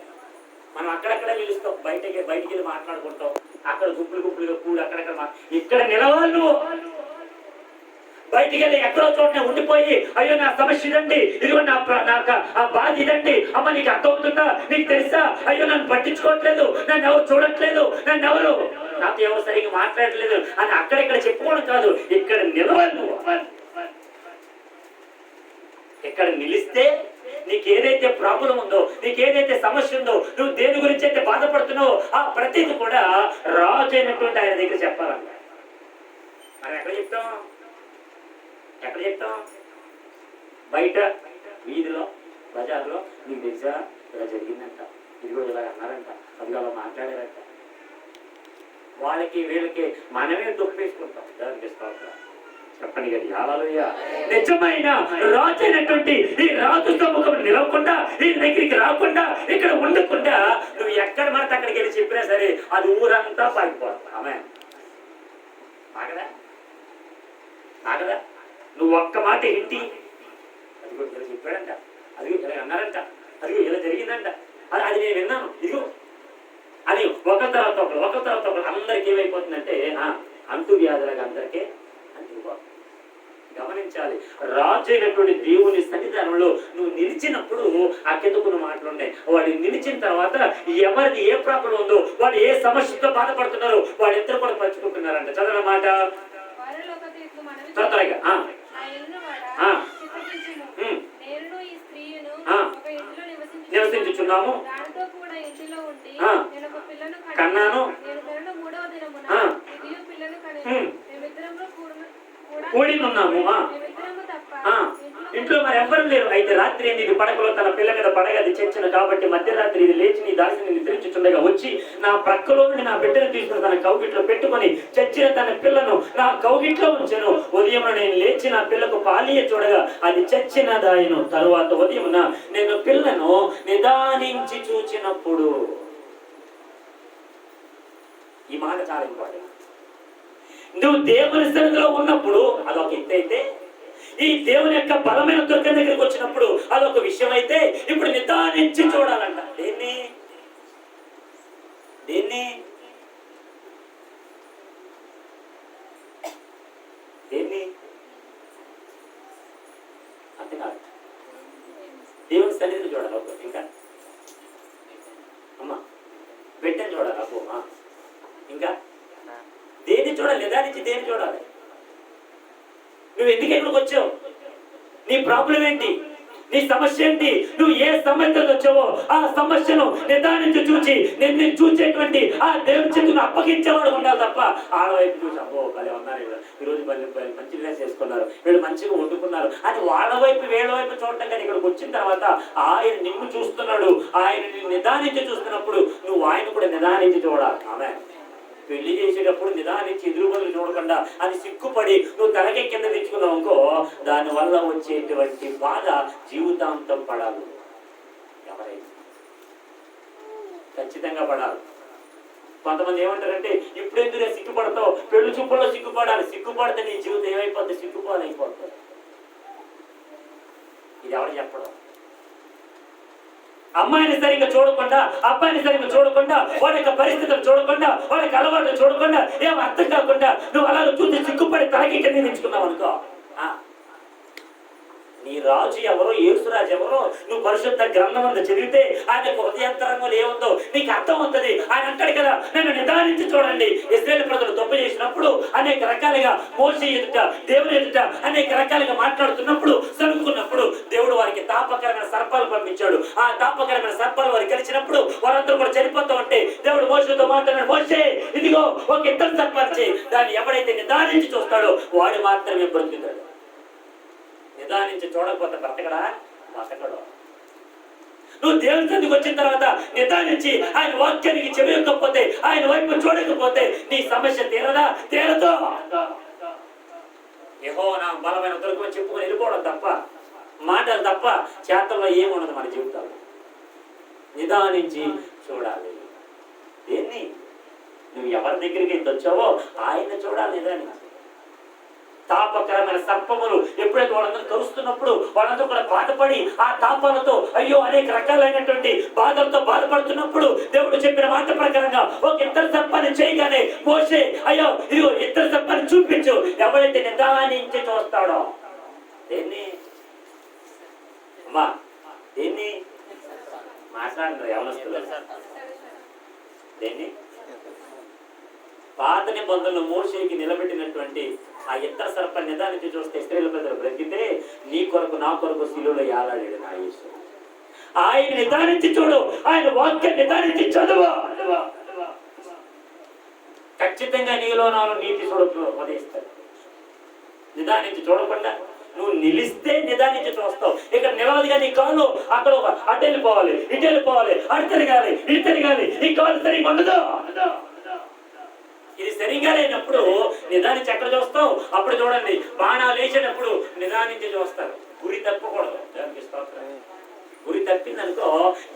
A: మనం అక్కడక్కడ నిలుస్తాం, బయటికి వెళ్ళి మాట్లాడుకుంటాం, అక్కడ గుంపులుగా కూడి అక్కడక్కడ. ఇక్కడ నిలవాలి. బయటికి వెళ్ళి ఎక్కడో చోటనే ఉండిపోయి అయ్యో నా సమస్య ఇదండి, ఇదిగో నాకు ఆ బాధ ఇదండి, అమ్మ నీకు అర్థమవుతుందా, నీకు తెలుసా, అయ్యో నన్ను పట్టించుకోవట్లేదు, నన్ను ఎవరు చూడట్లేదు, నన్ను ఎవరు నాతో ఎవరు సరిగ్గా మాట్లాడట్లేదు అని అక్కడెక్కడ చెప్పుకోవడం కాదు, ఇక్కడ నిలవాలి నువ్వు. ఇక్కడ నిలిస్తే నీకు ఏదైతే ప్రాబ్లం ఉందో, నీకు ఏదైతే సమస్య ఉందో, నువ్వు దేని గురించి అయితే బాధపడుతున్నావో ఆ ప్రతిది కూడా రాజు అయినటువంటి ఆయన దగ్గర చెప్పాలన్న. మనం ఎక్కడ చెప్తాం? ఎక్కడ చెప్తాం? బయట వీధిలో బజార్లో నీకు తెలుసా ఇలా జరిగిందంట, ఇదిగో ఇలా అన్నారంట, అది అలా మాట్లాడారంట. వాళ్ళకి వీళ్ళకి మనమే దుఃఖేసుకుంటాం. చెప్పండి కదా, హల్లెలూయా. నిజమైన రాజు అయినటువంటి ఈ రాజు సముఖం నిలవకుండా, ఈ దగ్గరికి రాకుండా, ఇక్కడ ఉండకుండా నువ్వు ఎక్కడ మనతో అక్కడికి వెళ్ళి చెప్పినా సరే అది ఊరంతా పాకిపోతుంది. ఆమె ఆగదా ఆగదా? నువ్వు ఒక్క మాట ఏంటి, అదిగో ఇలా చెప్పాడంట, అదిగో ఇలా అన్నారంట, అదిగో ఇలా జరిగిందంట, అది నేను విన్నాను, ఇదిగో అని ఒక తర్వాత ఒకరు అందరికి ఏమైపోతుందంటే అంటు వ్యాధులకు అందరికీ అంటుకుపోతుంది. గమనించాలి, రాజు అయినటువంటి దేవుని సన్నిధానంలో నువ్వు నిలిచినప్పుడు ఆ కిందకున్న మాటలు ఉన్నాయి. వాడు నిలిచిన తర్వాత ఎవరిది ఏ ప్రాబ్లం ఉందో, వాడు ఏ సమస్యతో బాధపడుతున్నారో వాళ్ళిద్దరు కూడా పంచుకుంటున్నారంట. చదవన మాట త్వరగా నివసించుచున్నాము, కన్నాను, కూడి ఉన్నాము. ఇంట్లో మరి ఎవ్వరు లేరు. అయితే రాత్రి ఇది పడకలో తన పిల్ల మీద పడగది చచ్చిన కాబట్టి మధ్యరాత్రి ఇది లేచి నీ దాసిని నిద్రించుచుండగా వచ్చి నా ప్రక్కలో నుండి నా బిడ్డను తీసుకుని తన కౌగిట్లో పెట్టుకొని చచ్చిన తన పిల్లను నా కౌగిట్లో ఉంచాను. ఉదయం నేను లేచి నా పిల్లకు పాలియ చూడగా అది చచ్చినదాయను. తరువాత ఉదయం నేను పిల్లను నిదానించి చూచినప్పుడు. ఈ మాట చాలా ఇంపార్టెంట్. నువ్వు దేవుని సన్నిధిలో ఉన్నప్పుడు అదొక ఎత్తు అయితే, ఈ దేవుని యొక్క బలమైన దుర్గం దగ్గరికి వచ్చినప్పుడు అదొక విషయం అయితే, ఇప్పుడు నిదానించి చూడాలంట. దేన్ని దేన్ని దేన్ని అంతే కాదు, దేవుని సన్నిధిని చూడాలి. అబ్బో ఇంకా అమ్మా బిడ్డని చూడాలి. అబ్బో ఇంకా దేన్ని చూడాలి? నిదానించి దేన్ని చూడాలి? నువ్వు ఎందుకు ఎక్కడికి వచ్చావు? నీ ప్రాబ్లం ఏంటి? నీ సమస్య ఏంటి? నువ్వు ఏ సమస్యతో వచ్చావో ఆ సమస్యను నిదానించి చూచి నిన్ను చూచేటువంటి ఆ దేవుని చేతులను అప్పగించేవాడు ఉండాలి తప్ప ఆడవైపు చూసి అబ్బో వాళ్ళు ఉన్నారు, ఈరోజు మంచి డ్రెస్ చేసుకున్నారు, వీళ్ళు మంచిగా వండుకున్నారు అని వాళ్ళ వైపు వీళ్ళ వైపు చూడటం. కానీ ఇక్కడికి వచ్చిన తర్వాత ఆయన నిన్ను చూస్తున్నాడు. ఆయన నిన్ను నిదానించి చూస్తున్నప్పుడు నువ్వు ఆయన కూడా నిదానించి చూడాలి. ఆమె పెళ్లి చేసేటప్పుడు నిదానించి ఎదురు బదులు చూడకుండా అది సిగ్గుపడి నువ్వు తలకే కింద తెచ్చుకున్నావు అనుకో, దానివల్ల వచ్చేటువంటి బాధ జీవితాంతం పడాలి. ఎవరైనా ఖచ్చితంగా పడాలి. కొంతమంది ఏమంటారంటే ఇప్పుడు ఎందుకు సిగ్గుపడతావు, పెళ్లి చూపుల్లో సిగ్గుపడాలి. సిగ్గుపడితే నీ జీవితం ఏమైపోతుంది? సిగ్గుపాలైపోతుంది. ఇది ఎవరు చెప్పడం? అమ్మాయిని సరిగ్గా చూడకుండా, అబ్బాయిని సరిగ్గా చూడకుండా, వాడి యొక్క పరిస్థితులు చూడకుండా, వాడికి అలవాట్లు చూడకుండా, ఏం అర్థం కాకుండా నువ్వు అలా చూసి సిగ్గుపడి తలకి కింద తెచ్చుకున్నావు అనుకో, నీ రాజు ఎవరో, యేసురాజు ఎవరో నువ్వు పరిశుద్ధ గ్రంథం అంతా చదివితే ఆయన హృదయాంతరంగంలో ఏముందో నీకు అర్థం అవుతుంది. ఆయన అంటాడు కదా, నన్ను నిదానించి చూడండి. ఇశ్రాయేలు ప్రజలు తప్పు చేసినప్పుడు అనేక రకాలుగా మోషే ఎదుట, దేవుని ఎదుట అనేక రకాలుగా మాట్లాడుతున్నప్పుడు, సరుకున్నప్పుడు దేవుడు వారికి తాపకరమైన సర్పాలు పంపించాడు. ఆ తాపకరమైన సర్పాలు వారికి కలిసినప్పుడు వారందరూ కూడా చనిపోతూ ఉంటే దేవుడు మోషేతో మాట్లాడాడు, మోషే ఇదిగో ఒక ఇద్దరు సర్పాలు, దాన్ని ఎవడైతే నిదానించి చూస్తాడో వాడు మాత్రమే బ్రతుకుతాడు. నిదానించి చూడకపోతే బ్రతకడా? బ్రతకడు. నువ్వు దేవుని సన్నిధికి వచ్చిన తర్వాత నిదానించి ఆయన వాక్యానికి చెవియకపోతే, ఆయన వైపు చూడకపోతే నీ సమస్య తీరదా? తీరదు. యెహోవా నా బలమైన దుర్గం చెప్పుకొని వెళ్ళిపోవడం తప్ప, మాటలు తప్ప చేతల్లో ఏముండదు మన జీవితాల్లో. నిదానించి చూడాలి. దేన్ని? నువ్వు ఎవరి దగ్గరికి వచ్చావో ఆయన చూడాలి. నిదానించి తాపకరమైన సర్పములు ఎప్పుడైతే వాళ్ళందరూ కరుస్తున్నప్పుడు వాళ్ళందరూ కూడా బాధపడి ఆ తాపాలతో అయ్యో అనేక రకాలైనటువంటి బాధలతో బాధపడుతున్నప్పుడు దేవుడు చెప్పిన మాట ప్రకారంగా ఒక ఇద్దరు సర్పాన్ని చేయగానే మోషే అయ్యో ఇదిగో ఇద్దరు సర్పాన్ని చూపించు. ఎవరైతే నిదానించి చూస్తాడో దేన్ని అమ్మా దేన్ని మాట్లాడండి ఎవరొస్తారు దేన్ని పాత నిబంధనలు మోషేకి నిలబెట్టినటువంటి ఆ ఇద్దరు సర్పాన్ని నిదానించి చూస్తే ఇశ్రాయేలు ప్రజలు బ్రతికితే నీ కొరకు నా కొరకు శిలువలో యాలాడాడు నా యేసు. ఆయన నిదానించి చూడు, ఆయన వాక్యం నిదానించి చదువు, ఖచ్చితంగా నీలో నాలో నీతి చూడకు ఉదయిస్తాడు. నిదానించి చూడకుండా నువ్వు నిలిస్తే నిదానించి చూస్తావు. ఇక్కడ నిలవదుగా నీ కాళ్ళు అక్కడ అటు వెళ్ళిపోవాలి, ఇటు వెళ్ళిపోవాలి, అటు తిరగాలి, ఇటు తిరగాలి, నీ కాళ్ళు సరిగ్గా ఉండదు. ఇది సరిగ్గా లేనప్పుడు నిదానించి ఎక్కడ చూస్తావు? అప్పుడు చూడండి, బాణాలు వేసేటప్పుడు నిదానించి చూస్తారు. గురి తప్పకూడదు. గురి తప్పిందనుకో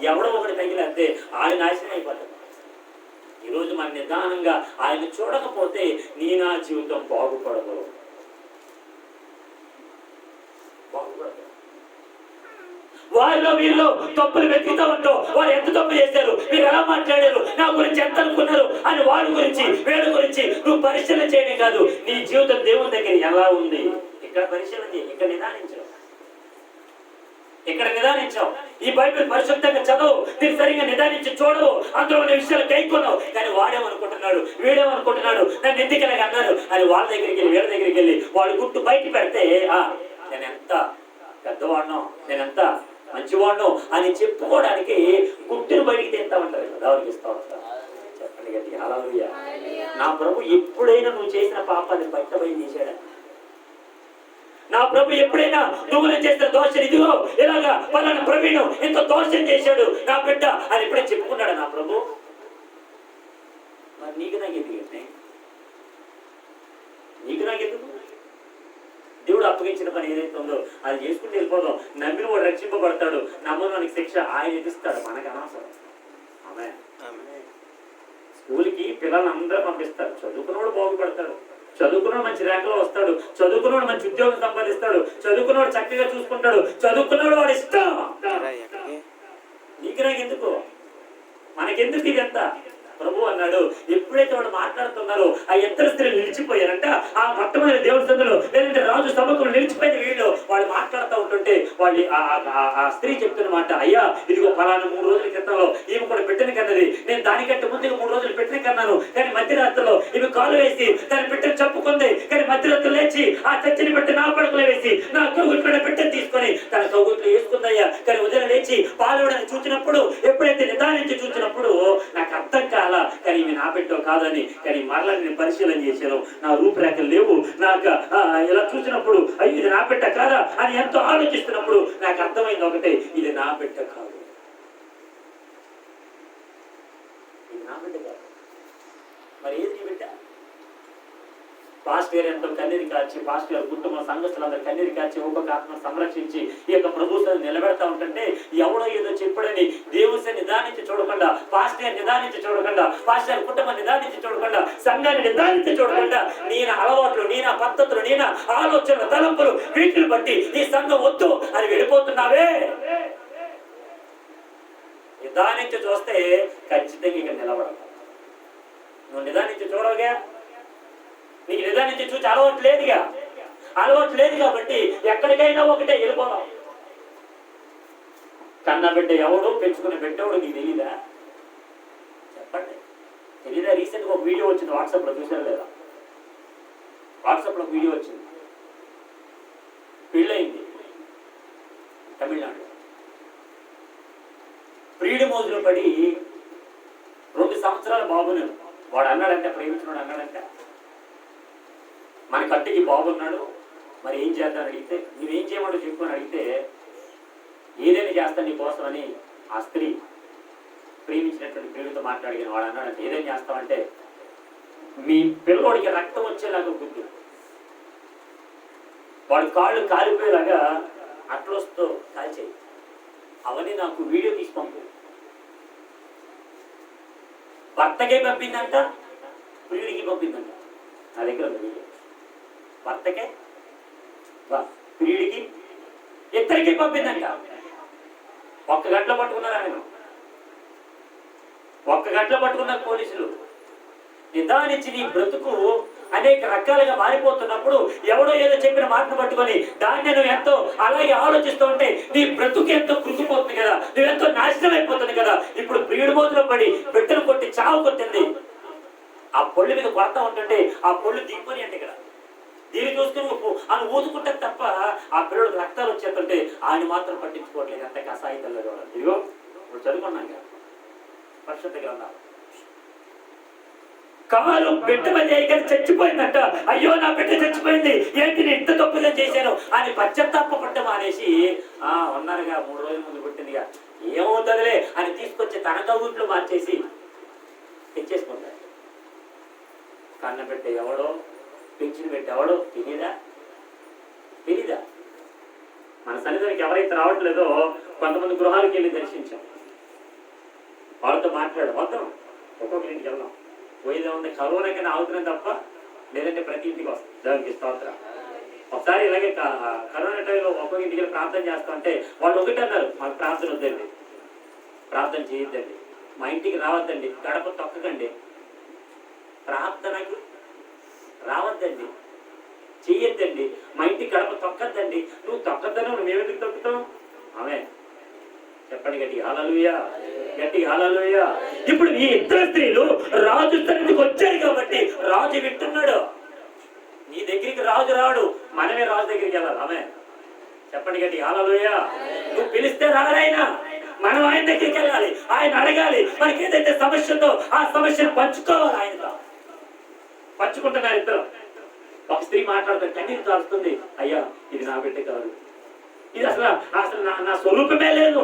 A: ఎవడో ఒకటి తగిలేస్తే ఆయన నాశనం అయిపోతాడు. ఈరోజు మన నిదానంగా ఆయన చూడకపోతే నీ నా జీవితం బాగుపడదు. వారిలో వీళ్ళు తప్పులు వెతుకుతూ ఉంటావు. వారు ఎంత తప్పు చేశారు, మీరు ఎలా మాట్లాడారు, నా గురించి ఎంత అనుకున్నారు అని వాడి గురించి వీళ్ళ గురించి నువ్వు పరిశీలన చేయడం కాదు, నీ జీవితం దేవుని దగ్గర ఎలా ఉంది ఇక్కడ పరిశీలన చేయి. ఇక్కడ నిదానించావు, ఇక్కడ నిదానించావు. ఈ బైబిల్ పరిశుద్ధంగా చదువు, మీరు సరిగ్గా నిదానించి చూడవు, అందులో ఉన్న విషయాలు కైకొన్నావు. కానీ వాడేమనుకుంటున్నాడు, వీడేమనుకుంటున్నాడు, నన్ను ఎందుకలాగా అన్నారు అని వాళ్ళ దగ్గరికి వెళ్ళి వీళ్ళ దగ్గరికి వెళ్ళి వాడు గుట్టు బయట పెడితే నేను ఎంత పెద్దవాడినో, నేను ఎంత మంచివాడినో అని చెప్పుకోవడానికి గుట్టును బయటికి తెస్తా ఉంటారు కదా, ఎవరికి ఇస్తా ఉంటారు. చెప్పండి గట్టిగా హల్లెలూయా. నా ప్రభు ఎప్పుడైనా నువ్వు చేసిన పాపాన్ని బయటపై తీసాడా? నా ప్రభు ఎప్పుడైనా నువ్వు చేసిన దోషం ఇదిగో ఇలాగా పలానా ప్రవీణు ఎంత దోషం చేశాడు నా బిడ్డ అని ఎప్పుడే చెప్పుకున్నాడు నా ప్రభు? మరి నీకు నాకెందుకు, నీకు నాకెందుకు? దేవుడు అప్పగించిన పని ఏదైతే ఉందో అది చేసుకుంటూ వెళ్ళిపోదాం. నమ్మిన వాడు రక్షింపబడతాడు, నమ్మని వానికి శిక్ష ఆయన ఎదిస్తాడు, మనకు అనవసరం. ఆమె స్కూల్కి పిల్లల్ని అందరూ పంపిస్తారు, చదువుకున్నవాడు బాగుపడతాడు, చదువుకున్నాడు మంచి ర్యాంకులో వస్తాడు, చదువుకున్నాడు మంచి ఉద్యోగం సంపాదిస్తాడు, చదువుకున్నాడు చక్కగా చూసుకుంటాడు, చదువుకున్నాడు వాడు ఇష్టం. నీకు నాకు ఎందుకు, మనకెందుకు ఇదంతా? ప్రభు అన్నాడు, ఎప్పుడైతే వాడు మాట్లాడుతున్నారో ఆ ఇద్దరు స్త్రీలు నిలిచిపోయారంట. ఆ మొట్టమొదటి దేవుడి సందులో లేదంటే రాజు సభకు నిలిచిపోయిన వీళ్ళు వాళ్ళు మాట్లాడుతూ ఉంటుంటే వాళ్ళు ఆ స్త్రీ చెప్తున్నమాట, అయ్యా ఇదిగో ఫలానా 3 రోజుల క్రితంలో ఈమె కూడా బిడ్డని కన్నది, నేను దానికంటే ముందుగా 3 రోజులు బిడ్డని కన్నాను, కానీ మధ్యరాత్రిలో ఈమె కాలు వేసి తన బిడ్డను చెప్పుకుంది, కానీ మధ్యరాత్రి లేచి ఆ చచ్చిన బిడ్డ నా పడకలో వేసి నా కౌగుట్లో బిడ్డను తీసుకొని తన కౌగుట్లో వేసుకుందయ్యా. కానీ ఉదయం లేచి పాలవడని చూసినప్పుడు, ఎప్పుడైతే నిదానించి చూసినప్పుడు నాకు అర్థం కాల, కానీ ఇవి నా బిడ్డ కాదని. కానీ మరలా నేను పరిశీలన చేశాను, నా రూపురేఖలు లేవు, నాకు ఇలా చూసినప్పుడు అయ్యి ఇది నా బిడ్డ కాదా అని ఎంతో ఆలోచిస్తున్నప్పుడు నాకు అర్థమైంది ఒకటే, ఇది నా బిడ్డ కాదు, ఇది నా బిడ్డ కాదు. మరి ఏది నీ బిడ్డ? పాస్టర్ గారు ఎంతో కన్నీరు కాచి, పాస్టర్ గారు కుటుంబ సంఘస్థులందరూ కన్నీరు కాచి ఒక్కొక్క ఆత్మను సంరక్షించి ఈ యొక్క ప్రభుత్వాన్ని నిలబెడతా ఉంటుంటే ఎవడో ఏదో చెప్పడని దేవుని నిదానించి చూడకుండా, పాస్టర్ గారు నిదానించి చూడకుండా, పాస్టర్ గారి కుటుంబం నిదానించి చూడకుండా, సంఘాన్ని నిదానించి చూడకుండా, నేను అలవాట్లు, నేను పద్ధతులు, నేను ఆలోచనలు, తలంపులు వీటిని బట్టి ఈ సంఘం వద్దు అని వెళ్ళిపోతున్నావే. నిదానించి చూస్తే ఖచ్చితంగా ఇక్కడ నిలబడతావు. నువ్వు నిదానించి చూడవుగా, నీకు నిదానించి చూసి అలవాటు లేదు కాబట్టి ఎక్కడికైనా ఒకటే వెళ్ళిపోదాం. కన్న బిడ్డ ఎవడు, పెంచుకునే బిడ్డ ఎవడు నీకు తెలీదా? చెప్పండి, తెలీదా? రీసెంట్గా ఒక వీడియో వచ్చింది, వాట్సాప్లో చూసారా లేదా? వాట్సాప్లో ఒక వీడియో వచ్చింది, పెళ్ళయింది తమిళనాడు, ప్రియుడి మోజులో పడి 2 సంవత్సరాల బాబును వాడు అన్నాడంటే, ప్రేమించినాడు అన్నాడంటే, మన కట్టుకి బాగున్నాడు, మరి ఏం చేద్దామని అడిగితే, నువ్వేం చేయమంటూ చెప్పుకొని అడిగితే, ఏదైనా చేస్తాను నీ కోసం అని ఆ స్త్రీ ప్రేమించినటువంటి ప్రియుడితో మాట్లాడిన వాడు అన్నాడంటే, ఏదైనా చేస్తామంటే మీ పిల్లవాడికి రక్తం వచ్చేలాగా గుద్దు, వాడి కాళ్ళు కాలిపోయేలాగా అట్లొస్తూ కాల్చేయి, అవన్నీ నాకు వీడియో తీసి పంపు. భర్తకే పంపిందంట, ప్రియుడికి పంపిందంట. నా దగ్గర ఉంది వీడియో. భర్తకే ప్రియుడికి ఇద్దరికి పంపిందంట. 1 గంటలో పట్టుకున్నారు ఆయన, 1 గంటలో పట్టుకున్నారు పోలీసులు. నిదానించి నీ బ్రతుకు అనేక రకాలుగా మారిపోతున్నప్పుడు ఎవడో ఏదో చెప్పిన మాటను పట్టుకొని దాన్ని నువ్వు ఎంతో అలాగే ఆలోచిస్తూ ఉంటే నీ బ్రతుకు ఎంతో కృషిపోతుంది కదా, నువ్వెంతో నాశనం అయిపోతుంది కదా. ఇప్పుడు ప్రియుడి మోతులో పడి బిడ్డను కొట్టి చావు కొట్టింది, ఆ పొళ్ళు మీద కొడతా ఉంటుంటే ఆ పొళ్ళు దిక్కుని అంటే కదా, దీన్ని చూసుకుని అని ఊదుకుంటే తప్ప ఆ పిల్లలకు రక్తాలు వచ్చేస్తుంటే ఆయన మాత్రం పట్టించుకోవట్లేదు. ఎంత కసాయితల్లో చూడాలి. ఇదిగో ఇప్పుడు చదువుకున్నాం కదా పరిశుద్ధ గ్రంథాలు, కాలు బిడ్డ మీద చచ్చిపోయిందంట. అయ్యో నా బిడ్డ చచ్చిపోయింది, ఏంటి నేను ఇంత తప్పుగా చేశాను అని పశ్చాత్తాపడ్డం అనేసి ఉన్నారుగా 3 రోజుల ముందు పుట్టిందిగా ఏమవుతుందిలే అని తీసుకొచ్చి తన కౌగుట్లో మార్చేసి తెచ్చేసుకుంటారు. కన్న బిడ్డ ఎవడో పెంచిన బిడ్డ ఎవడో తెలీదా? మన సన్నిధానికి ఎవరైతే రావట్లేదో కొంతమంది గృహాలకు వెళ్ళి దర్శించాం, వాళ్ళతో మాట్లాడు, వద్దాం ఒక్కొక్క ఇంటికి వెళ్దాం. పోయేదే ఉంది, కరోనా కింద ఆగుతున్నాం తప్ప లేదంటే ప్రతి ఇంటికి వస్తాం. దానికి స్తోత్రం. ఒకసారి ఇలాగే కరోనా టైంలో ఒక్కొక్క ఇంటికి ప్రార్థన చేస్తా అంటే వాళ్ళు ఒకటి అన్నారు, మాకు ప్రార్థన వద్దండి, ప్రార్థన చేయొద్దండి, మా ఇంటికి రావద్దండి, గడప తొక్కకండి, ప్రార్థనకి రావద్దండి, చెయ్యొద్దండి, మా ఇంటికి గడప తొక్కద్దండి. నువ్వు తొక్కద్దని నువ్వు ఏమిటికి తొక్కుతావు? ఆమె చెప్పండి గట్టిగా హల్లెలూయా, గట్టిగా హల్లెలూయా. ఇప్పుడు ఈ ఇద్దరు స్త్రీలు రాజు సన్నిధికి వచ్చారు కాబట్టి రాజు వింటున్నాడు. నీ దగ్గరికి రాజు రాడు, మనమే రాజు దగ్గరికి వెళ్ళాలి. ఆమె చెప్పండి గట్టిగా హల్లెలూయా. నువ్వు పిలిస్తే రాడాయన, మనం ఆయన దగ్గరికి వెళ్ళాలి, ఆయన అడగాలి. మనకి ఏదైతే సమస్య ఉందో ఆ సమస్యను పంచుకోవాలి. ఆయనతో పంచుకుంటున్నారు ఇద్దరు. ఒక స్త్రీ మాట్లాడుతుంది, కన్నీరు కారుస్తుంది, అయ్యా ఇది నా బిడ్డ కాదు, ఇది అసలు నా స్వరూపమే లేదు,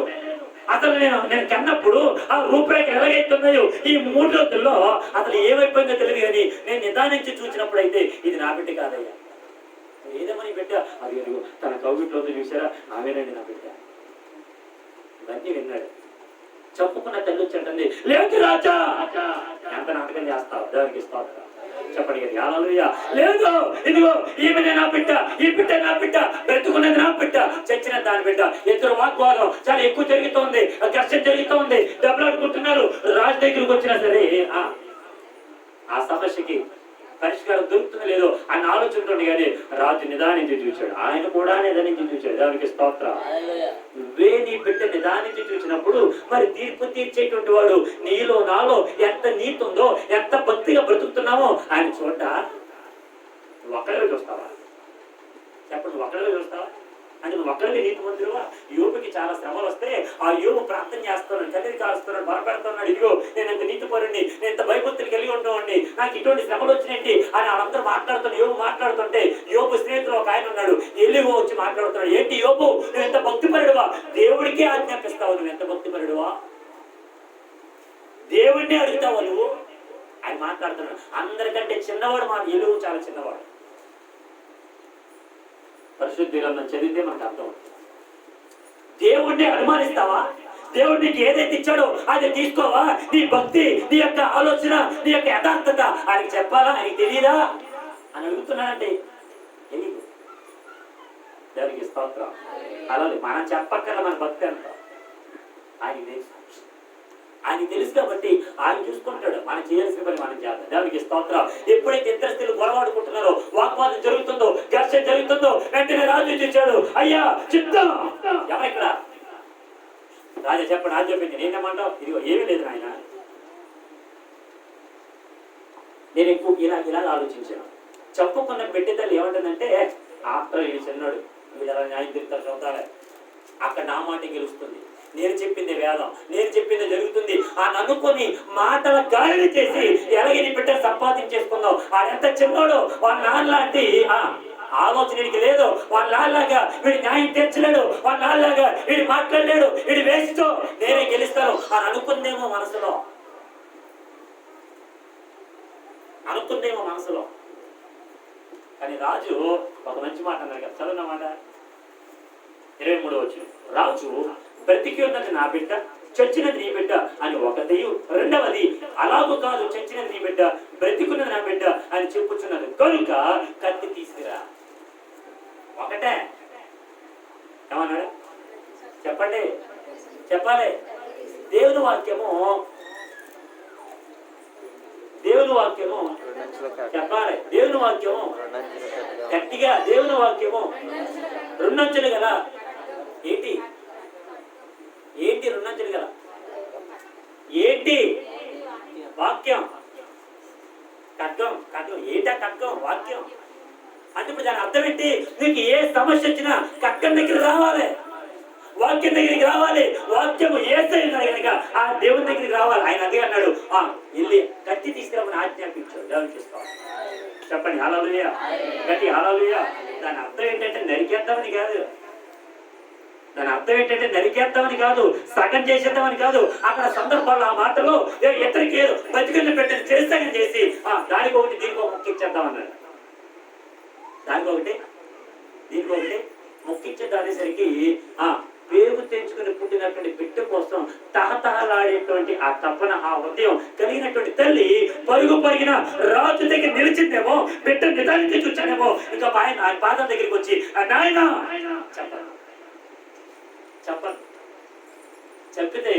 A: అసలు నేను కన్నప్పుడు ఆ రూపురేఖ ఎలాగైతున్నాయో ఈ 3 రోజుల్లో అసలు ఏమైపోయిందో తెలియదు. కానీ నేను నిదానించి చూసినప్పుడు అయితే ఇది నా బిడ్డ కాదయ్యా, ఏదేమని బిడ్డ అది తన కౌగిట్లో చూసారా, ఆమెనండి నా బిడ్డ. ఇవన్నీ విన్నాడు. చెప్పుకున్న తల్లి వచ్చంటుంది, లేదు రాజా, ఎంత నాటకం చేస్తావు, దానికి స్తోత్రం. చెప్పండి కదా హల్లెలూయా. లేదు, ఇదిగో ఈమెనే నా బిడ్డ, ఈ బిడ్డ నా బిడ్డ, బ్రతుకున్నది నా బిడ్డ, చచ్చిన దాని బిడ్డ. ఇద్దరు వాగ్వాదం చాలా ఎక్కువ జరుగుతోంది, ఘర్షణ జరుగుతోంది, దెబ్బలాడుకుంటున్నారు. రాజు దగ్గరికి వచ్చినా సరే ఆ సమస్యకి పరిష్కారం దొరుకుతుంది లేదో అన్న ఆలోచనతోంది. కానీ రాజు నిదానించి చూశాడు, ఆయన కూడా నిదానించి చూశాడు. దానికి స్తోత్రం. నువ్వే నీ బిడ్డ నిదానించి చూసినప్పుడు మరి తీర్పు తీర్చేటువంటి వాడు నీలో నాలో ఎంత నీతి ఉందో, ఎంత భక్తిగా బ్రతుకుతున్నామో ఆయన చూడ. నువ్వు ఒక్కడే చూస్తావా? చెప్పండి, నువ్వు ఒక్కడే చూస్తావా? అంటే నువ్వు ఒక్కడికి నీతి మంత్రువా? యోబుకి చాలా శ్రమలు వస్తే ఆ యోబు ప్రార్థన చేస్తున్నాడు, కన్నీరు కారుస్తున్నాడు, బలపెడుతున్నాడు. ఇదిగో నేను ఎంత నీతిపరుణ్ణి, నేను ఎంత భయభక్తులు కలిగి ఉంటామండి, నాకు ఇటువంటి శ్రమలు వచ్చినాయండి అని వాళ్ళందరూ మాట్లాడుతున్నాడు. యోబు మాట్లాడుతుంటే యోబు స్నేహితులు ఒక ఆయన ఉన్నాడు, ఎలిహు వచ్చి మాట్లాడుతున్నాడు, ఏంటి యోబు నువ్వు ఎంత భక్తిపరుడువా, దేవుడికే ఆజ్ఞాపిస్తావు, నువ్వు ఎంత భక్తిపరుడువా, దేవుడినే అడుగుతావా నువ్వు అని మాట్లాడుతున్నాడు. అందరికంటే చిన్నవాడు మా ఎలుగు, చాలా చిన్నవాడు. పరిశుద్ధ గ్రంథం చదివితే మనకు అర్థం అవుతుంది. దేవుడిని అనుమానిస్తావా? దేవుడు నీకు ఏదైతే ఇచ్చాడో అది తీసుకోవా? నీ భక్తి, నీ యొక్క ఆలోచన, నీ యొక్క యథార్థత ఆయనకి చెప్పాలా? ఆయనకి తెలియదా అని అడుగుతున్నానండి. తెలియదు. దానికి స్తోత్రం. అలాగే మనం చెప్పక్కర్లా మన భక్తి అంత ఆయనకి తెలుసు. ఆయనకి తెలుసు కాబట్టి ఆయన చూసుకుంటాడు. మనం చేయాల్సిన పని మనం చేద్దాం. దేవునికి స్తోత్రం. ఎప్పుడైతే ఇద్దరు స్త్రీలు గొడవాడుకుంటున్నారో, వాగ్వాదం జరుగుతుందో, ఘర్షణ జరుగుతుందో, వెంటనే రాజు చూచాడు, అయ్యా చిత్తం ఎవరిక్కడ రాజా చెప్పండి. రాజు చెప్పింది, నేనేమంటావు? ఇదిగో ఏమీ లేదు నాయన, నేను ఎక్కువ ఇలా ఆలోచించాను. చెప్పుకున్న బిడ్డ తల్లి ఏమంటుందంటే, ఆఫ్టర్ వీడు చిన్నాడు, వీడు అలా న్యాయం తిరుగుతారు చదువుతారా, అక్కడ నా మాట గెలుస్తుంది, నేను చెప్పింది వేదం, నేను చెప్పింది జరుగుతుంది అని అనుకొని మాటల గాలిని చేసి ఎలాగని బిడ్డను సంపాదించేసుకుందాం. ఆడెంత చిన్నోడు, వాళ్ళ నాన్నలాంటి ఆలోచనకి లేదు, వాళ్ళ నాన్నలాగా వీడి న్యాయం తీర్చలేడు, వాళ్ళ నాన్నలాగా వీడి మాట్లాడలేడు, వీడి వేస్ట్, నేనే గెలుస్తాను అని అనుకుందేమో మనసులో, కానీ రాజు ఒక మంచి మాట అన్నారు కదా, చదువున్నమాట 23వ వచనం. రాజు బ్రతికి ఉన్నది నా బిడ్డ, చచ్చినది నీ బిడ్డ అని ఒకటియు, రెండవది అలాగూ కాదు, చచ్చినది నీ బిడ్డ, బ్రతికున్నది నా బిడ్డ అని చెప్పుచున్నది కనుక కత్తి తీసుకురా. ఒకటే ఏమన్నాడు చెప్పండి, చెప్పాలి. దేవుని వాక్యము దేవుని వాక్యము చెప్పాలి. దేవుని వాక్యము గట్టిగా, దేవుని వాక్యము రెండంచులు గల ఏంటి ఏంటి రెండంచులు గల ఏంటి వాక్యం. ఖడ్గం ఖడ్గం ఏంటా ఖడ్గం? వాక్యం అంటే ఇప్పుడు దాని అర్థం ఏంటి? నీకు ఏ సమస్య వచ్చినా ఖడ్గం దగ్గర రావాలి, వాక్యం దగ్గరికి రావాలి. వాక్యము ఏసైనా కనుక ఆ దేవుని దగ్గరికి రావాలి. ఆయన అదే అన్నాడు, వెళ్ళి కత్తి తీసుకురామని ఆజ్ఞాపించాడు. దేవుని చూసుకోవాలి. చెప్పండి హల్లెలూయా, గట్టి హల్లెలూయా. దాని అర్థం ఏంటంటే నరికేద్దామని కాదు, దాని అర్థం ఏంటంటే నరికేద్దామని కాదు, సగం చేసేద్దామని కాదు. అక్కడ సందర్భాల్లో ఆ మాటలో ఇద్దరికి బతికల్ని పెట్టని చేస్తాగని చేసి దానికి ఒకటి దీనికి ఒక ముక్కిచ్చేద్దామన్నాడు. దానికి ఒకటి దీనికి ఒకటి ముక్కిచ్చేదానేసరికి పేరు తెంచుకుని పుట్టినటువంటి బిడ్డ కోసం తహతహలాడేటువంటి ఆ తపన, ఆ హృదయం కలిగినటువంటి తల్లి పరుగు పరిగిన రాజు దగ్గర నిలిచిందేమో, బిడ్డ నిదానికి చూచానేమో. ఇంకా ఆయన పాదం దగ్గరికి వచ్చి నాయనా చెప్పండి చెప్పండి చెప్పితే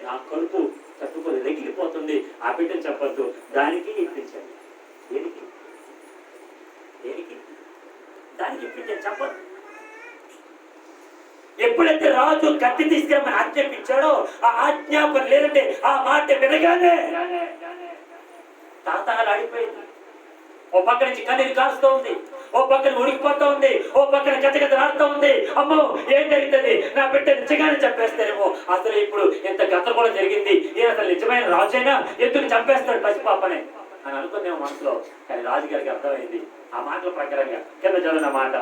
A: నా కడుపు తట్టుకొని రగిలిపోతుంది, ఆ బిడ్డను చెప్పద్దు. దానికి ఇప్పించండి. దేనికి దేనికి దానికి ఇప్పించండి చెప్పద్దు. ఎప్పుడైతే రాజు కత్తి తీసుకురమని ఆజ్ఞాపించాడో ఆ ఆజ్ఞాపన లేదంటే ఆ మాట వినగానే తాతాలు ఆడిపోయింది. ఓ పక్క నుంచి కన్నీరు కాస్తూ ఉంది, ఓ పక్కన ఉడికిపోతూ ఉంది, ఓ పక్కన గతగతలాడుతూ ఉంది. అమ్మో ఏం జరుగుతుంది, నా బిడ్డ నిజంగానే చంపేస్తారేమో. అసలు ఇప్పుడు ఎంత గత కూడా జరిగింది, నేను అసలు నిజమైన రాజైనా ఎందుకు చంపేస్తాడు పసిపాపనే అని అనుకున్నాము మనసులో. కానీ రాజుగారికి అర్థమైంది. ఆ మాటల ప్రకారంగా కింద చదివిన మాట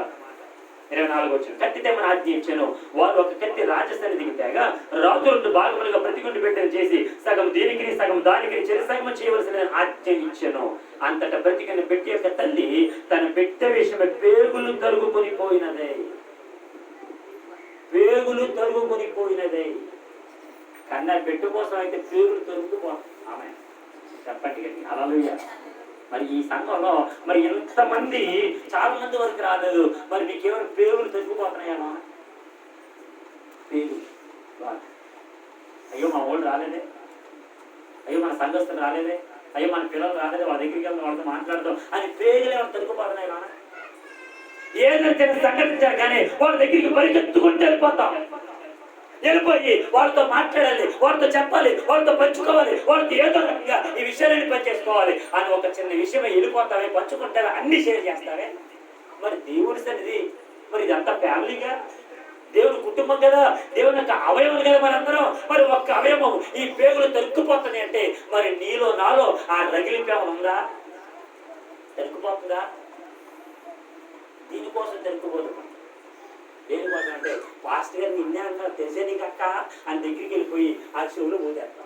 A: 24 వచ్చిన కత్తి తెమ్మని ఆజ్ఞ ఇచ్చాను. వారు ఒక కత్తి రాజసన్నిధికి తేగా రాజు 2 భాగములుగా ప్రతిగుండి పెట్టని చేసి సగం దీనికి సగం దానికి చెరి సగం చేయవలసిన ఆజ్ఞ ఇచ్చాను. అంతటా బ్రతికిన పెట్టి యొక్క తల్లి తన బిడ్డ విషయమై పేగులు తరుగుకొని పోయినదే, పేగులు తరుగుకొని పోయినదే. కన్నా బిడ్డ కోసం అయితే పేగులు తరుగుకుపోతాయి. ఆమె చెప్పండి హల్లెలూయా. మరి ఈ సంఘంలో మరి ఎంతమంది, చాలా మంది వరకు రాలేదు. మరి మీకేమైనా పేగులు తగ్గిపోతున్నాయేమో? పేగులు అయ్యో మా వాళ్ళు రాలేదే, అయ్యో మన సంఘస్థులు రాలేదే, అయ్యో మన పిల్లలు రాలేదే, వాళ్ళ దగ్గరికి వెళ్ళి వాళ్ళతో మాట్లాడదాం అని పేగులు ఏమైనా తగ్గిపోతున్నాయి నాన్న? ఏదైతే సంఘటించారు కానీ వాళ్ళ దగ్గరికి పరిగెత్తుకుంటూ వెళ్ళిపోయి వాళ్ళతో మాట్లాడాలి, వాళ్ళతో చెప్పాలి, వాళ్ళతో పంచుకోవాలి, వాళ్ళతో ఏదో రకంగా ఈ విషయాలని పనిచేసుకోవాలి అని ఒక చిన్న విషయమే వెళ్ళిపోతావే, పంచుకుంటావే, అన్ని షేర్ చేస్తావే. మరి దేవుడి సన్నిధి మరి ఇదంతా ఫ్యామిలీగా, దేవుని కుటుంబం కదా, దేవుని యొక్క అవయవం కదా మనందరం. మరి ఒక్క అవయవం ఈ పేగులు తరుక్కుపోతుంది అంటే మరి నీలో నాలో ఆ రగిలిపేమ ఉందా? తరుక్కుపోతుందా? దీనికోసం తరుక్కుపోతుంది. దేనికోసం అంటే పాస్టర్ గారు నిన్నే అన్నారు తెలిసే నీకు అక్క అని దగ్గరికి వెళ్ళిపోయి ఆ చెవులు ఊదేస్తాం.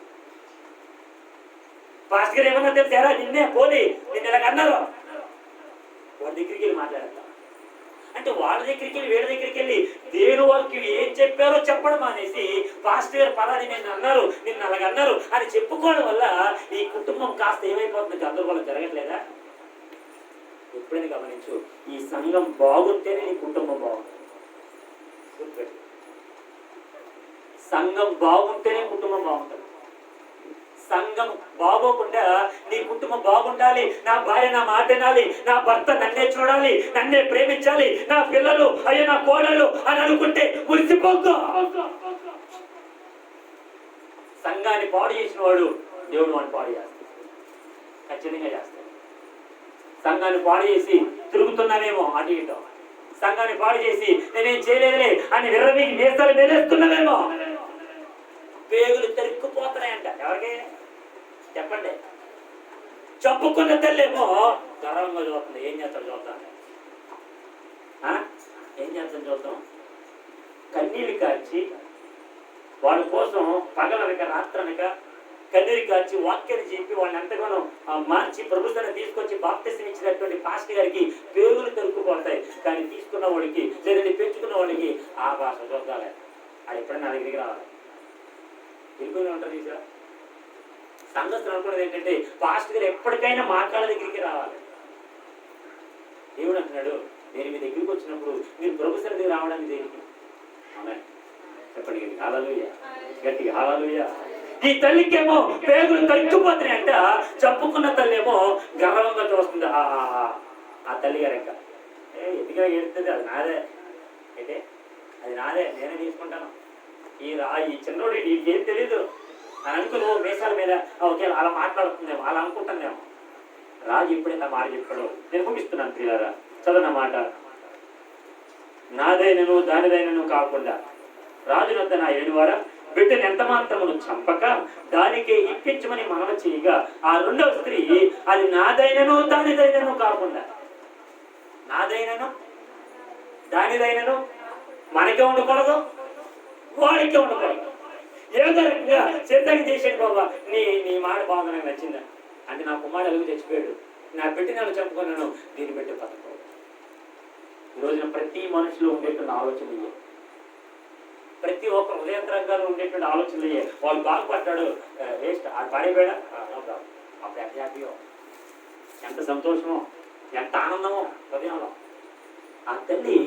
A: పాస్టర్ గారు ఏమన్నా తెలిసారా నిన్నే పోలి నిన్న ఇలాగ అన్నారు, వాళ్ళ దగ్గరికి వెళ్ళి మాట్లాడతాం. అంటే వాళ్ళ దగ్గరికి వెళ్ళి వీళ్ళ దగ్గరికి వెళ్ళి దేవుని వాళ్ళకి ఏం చెప్పారో చెప్పడం అనేసి పాస్టర్ గారు పలాని నిన్ను అన్నారు, నిన్ను అలాగన్నారు అని చెప్పుకోవడం వల్ల ఈ కుటుంబం కాస్త ఏమైపోతుంది, గందరగోళం జరగట్లేదా? ఎప్పుడైనా గమనించు, ఈ సంఘం బాగుంటేనే నీ కుటుంబం బాగుంటుంది. సంఘం బాగుంటేనే కుటుంబం బాగుంటుంది. సంఘం బాగోకుండా నీ కుటుంబం బాగుండాలి. నా భార్య నా మాట వినాలి, నా భర్త నన్నే చూడాలి, నన్నే ప్రేమించాలి, నా పిల్లలు అయ్యో నా కోడళ్ళు అని అనుకుంటే మురిసిపోద్దు. సంఘాన్ని పాడు చేసిన వాడు దేవుడు వాడిని పాడు చేస్తాడు, ఖచ్చితంగా చేస్తాడు. సంఘాన్ని పాడు చేసి తిరుగుతున్నావేమో అటు ఇటు, సంఘాన్ని పాడు చేసి నేనేం చేయలేదులే అని విర్రవి వేసాలు వేలేస్తున్నావేమో, పేగులు తెరుక్కుపోతున్నాయంట. ఎవరికి చెప్పండి? చెప్పుకున్న తల్లేమో గర్వంగా చూస్తుంది. ఏం చేస్తాడు చూద్దాం, ఏం చేస్తాం చూద్దాం. కన్నీళ్ళు కార్చి వాళ్ళ కోసం పగలనక రాత్రనక కన్నీరు కార్చి వాక్యాన్ని చెప్పి వాళ్ళని ఎంతగానో మార్చి ప్రభుత్వాన్ని తీసుకొచ్చి బాప్తిసం ఇచ్చినటువంటి పాస్టర్ గారికి పేగులు తరుక్కుపోతాయి. కానీ తీసుకున్న వాడికి లేదంటే పెంచుకున్న వాడికి ఆ భాష చూద్దాలే, అది ఎప్పుడైనా నా దగ్గరికి రావాలి. వెళ్ళిపోయిన ఉంటారు ఈసారి సంఘస్థులు అనుకున్నది ఏంటంటే పాస్టర్ గారు ఎప్పటికైనా మాట్లాడే దగ్గరికి రావాలి. దేవుడు అంటున్నాడు, నేను మీ దగ్గరికి వచ్చినప్పుడు మీరు ప్రభు సన్నిధికి రావడానికి దేనికి? ఆమేన్ చెప్పండి హల్లెలూయా, గట్టిగా హల్లెలూయా. ఈ తల్లికేమో పేగులు తగ్గిపోతున్నాయంట. చెప్పుకున్న తల్లి ఏమో గర్వంగా చూస్తుంది ఆ తల్లి గారు. ఇంకా ఎందుకు ఏడుస్తుంది? అది నాదే అయితే, అది నాదే, నేనే తీసుకుంటాను. ఈ చిన్నోడు నీకేం తెలీదు అని అనుకుని మీసాల మీద ఓకే అలా మాట్లాడుతుందేమో, అలా అనుకుంటుందేమో. రాజు ఎప్పుడైనా మాట చెప్పాడు. నేను ముగిస్తున్నాను పిల్లరా, చదవనమాట. నాదైనను దానిదైనను కాకుండా రాజునొద్ద నా ఏడువారా బిడ్డను ఎంత మాత్రమును చంపక దానికి ఇప్పించమని మనవ చేయగా, ఆ రెండవ స్త్రీ అది నాదైనను దానిదైనను కాకుండా, నాదైనను దానిదైనను మనకే ఉండకూడదు, వాడికే ఉండకూడదు. ఏదో రకంగా సిద్ధంగా చేసాడు. బాబా నీ మాట బాగా నాకు నచ్చిందా అంటే, నా కుమారుడు అలుగు తెచ్చిపోయాడు, నా బిడ్డని అలా చంపుకున్నాను, దీన్ని పెట్టి పథకం. ఈ రోజున ప్రతి మనుషులు ఉండేటువంటి ఆలోచనలు, ప్రతి ఒక్క హృదయంతరంగాలు ఉండేటువంటి ఆలోచనలు. వాళ్ళు బాగుపడ్డాడు, వేస్ట్, ఆ పాడిపోయాడా, అప్పుడు ఎంత హ్యాపీయో, ఎంత సంతోషమో, ఎంత ఆనందమో హృదయంలో. ఆ తల్లి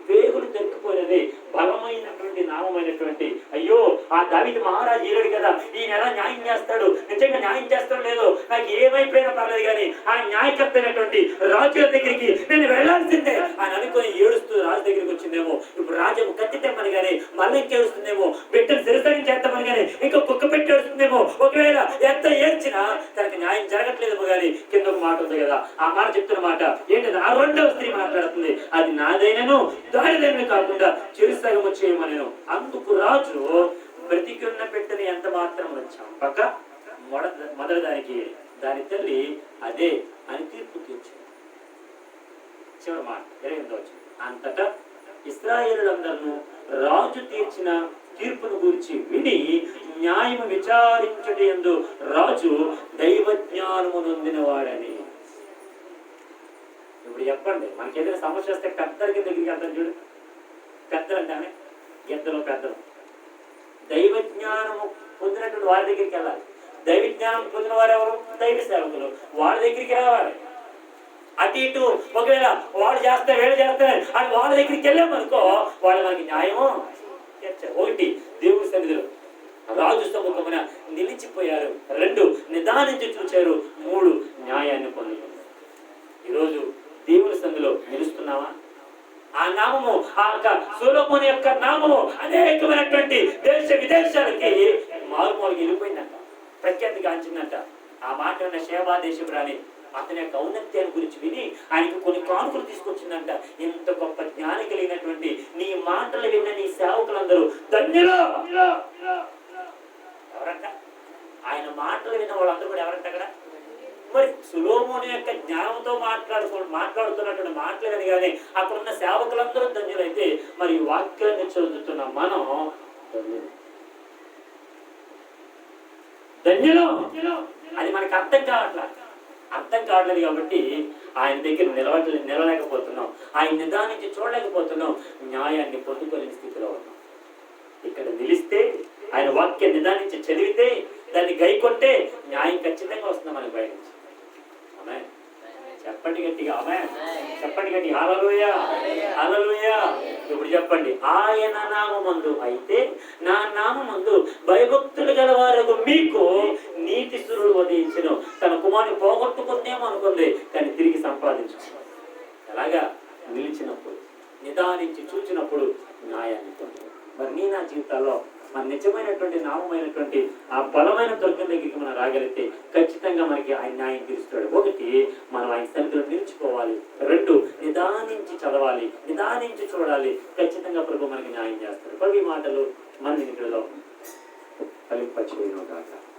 A: పేగులు దొరికిపోయినది బలమైనటువంటి నామమైనటువంటి, అయ్యో ఆ దావీదు మహారాజు ఏలాడు కదా, ఈయన ఎలా న్యాయం చేస్తాడు, నిజంగా న్యాయం చేస్తాడు లేదో నాకు ఏమైపోయినా పర్లేదు కానీ ఆ న్యాయకర్త అయినటువంటి రాజుల దగ్గరికి నేను వెళ్లాల్సిందే అని అనుకుని ఏడుస్తూ రాజు దగ్గరికి వచ్చిందేమో. ఇప్పుడు రాజ్యం కత్తి తెమ్మని కానీ మళ్ళీ ఇంకేడుస్తుందేమో, బిడ్డను శిరసని చేస్తామని కానీ ఇంకా కుక్క పెట్టి ఏడుస్తుందేమో. ఒకవేళ ఎంత ఏడ్చినా తనకు న్యాయం జరగట్లేదేమో కానీ కింద ఒక మాట ఉంది కదా, ఆ మాట చెప్తున్న మాట ఏంటంటే, ఆ రెండవ స్త్రీ మాట్లాడుతుంది, అది నాదైనను దానిదైనను కాకుండా చిరుసగము చేయమనెను. అందుకు రాజు బ్రతికున్న పెట్టని ఎంత మాత్రం చంపక మొదటి దానికి దాని తల్లి అదే అని తీర్పు తీర్చాడు. చివరి మాట 28వ వచనం. అంతటా ఇశ్రాయేలులందరూ రాజు తీర్చిన తీర్పును గురించి విని న్యాయము విచారించుట యందు రాజు దైవజ్ఞానము నొందినవాడని. ఇప్పుడు చెప్పండి, మనకి ఏదైనా సమస్య వస్తే పెద్దలకి దగ్గరికి వెళ్తాం చూడు. పెద్దలు అంటానే ఇద్దరు పెద్దలు. దైవ జ్ఞానము పొందినటువంటి వారి దగ్గరికి వెళ్ళాలి. దైవ జ్ఞానం పొందిన వారు ఎవరు? దైవ సేవకులు. వాళ్ళ దగ్గరికి రావాలి. అటు ఇటు ఒకవేళ వాడు చేస్తే వీళ్ళు చేస్తే అని వాళ్ళ దగ్గరికి వెళ్ళామనుకో, వాళ్ళు మనకి న్యాయము చేర్చారు. ఒకటి, దేవుడి సన్నిధిలో రాజు సముఖమున నిలిచిపోయారు. 2, నిదానించి చూచారు. 3, న్యాయాన్ని పొందుతున్నారు. ఈరోజు దేవుని సన్నిధిలో నిలుస్తున్నావా? ఆ నామము, ఆ సొలొమోను యొక్క నామము అనేకమైనటువంటి దేశ విదేశాలకి మారుమూలకి వెళ్ళిపోయిందంట, ప్రఖ్యాతి గాంచిందంట. ఆ మాట ఉన్న షేబా దేశపురాణి అతని యొక్క ఔన్నత్యాన్ని గురించి విని ఆయనకు కొన్ని కానుకలు తీసుకొచ్చిందంట. ఇంత గొప్ప జ్ఞాని కలిగినటువంటి నీ మాటలు విన్న నీ సేవకులందరూ ధన్యులు. ఎవరంట? ఆయన మాటలు విన్న వాళ్ళందరూ కూడా ఎవరంట అక్కడ? మరి సొలొమోను యొక్క జ్ఞానంతో మాట్లాడుతున్నటువంటి మాటలు కానీ కానీ అక్కడ ఉన్న సేవకులందరూ ధన్యులైతే, మరి వాక్యాన్ని చదువుతున్న మనం ధన్యులు. అది మనకి అర్థం కావట్లేదు కాబట్టి ఆయన దగ్గర నిలలేకపోతున్నాం, ఆయన నిదానించి చూడలేకపోతున్నాం, న్యాయాన్ని పొందుకోలేని స్థితిలో ఉన్నాం. ఇక్కడ నిలిస్తే, ఆయన వాక్యం నిదానించి చదివితే, దాన్ని గైకొంటే న్యాయం ఖచ్చితంగా వస్తుంది మనకి బయట నుంచి. ఆమేన్. చెప్పండి గట్టిగా ఆమేన్. చెప్పండి గట్టిగా హల్లెలూయా, హల్లెలూయా. ఇప్పుడు చెప్పండి, ఆయన నామమందు అయితే నా నామమందు భయభక్తులు గలవారు మీకు నీతి సురుడు ఉదయించెను. తన కుమారుని పోగొట్టుకుందేమో అనుకుంది, కానీ తిరిగి సంపాదించుకుంది. ఎలాగా? నిలిచినప్పుడు, నిదానించి చూచినప్పుడు న్యాయాన్ని పొందుతుంది. మరి నీ నా జీవితాల్లో మన నిజమైనటువంటి నామమైనటువంటి ఆ బలమైన దుర్గం దగ్గరికి మనం రాగలిగితే ఖచ్చితంగా మనకి ఆయన న్యాయం తీరుస్తాడు. 1, మనం ఆయన సన్నిధిలో నిలిచిపోవాలి. 2, నిదానించి చదవాలి, నిదానించి చూడాలి. ఖచ్చితంగా ప్రభు మనకి న్యాయం చేస్తాడు. ప్రభు ఈ మాటలు మన ఇంటిలో ఫలింపచేయును గాక.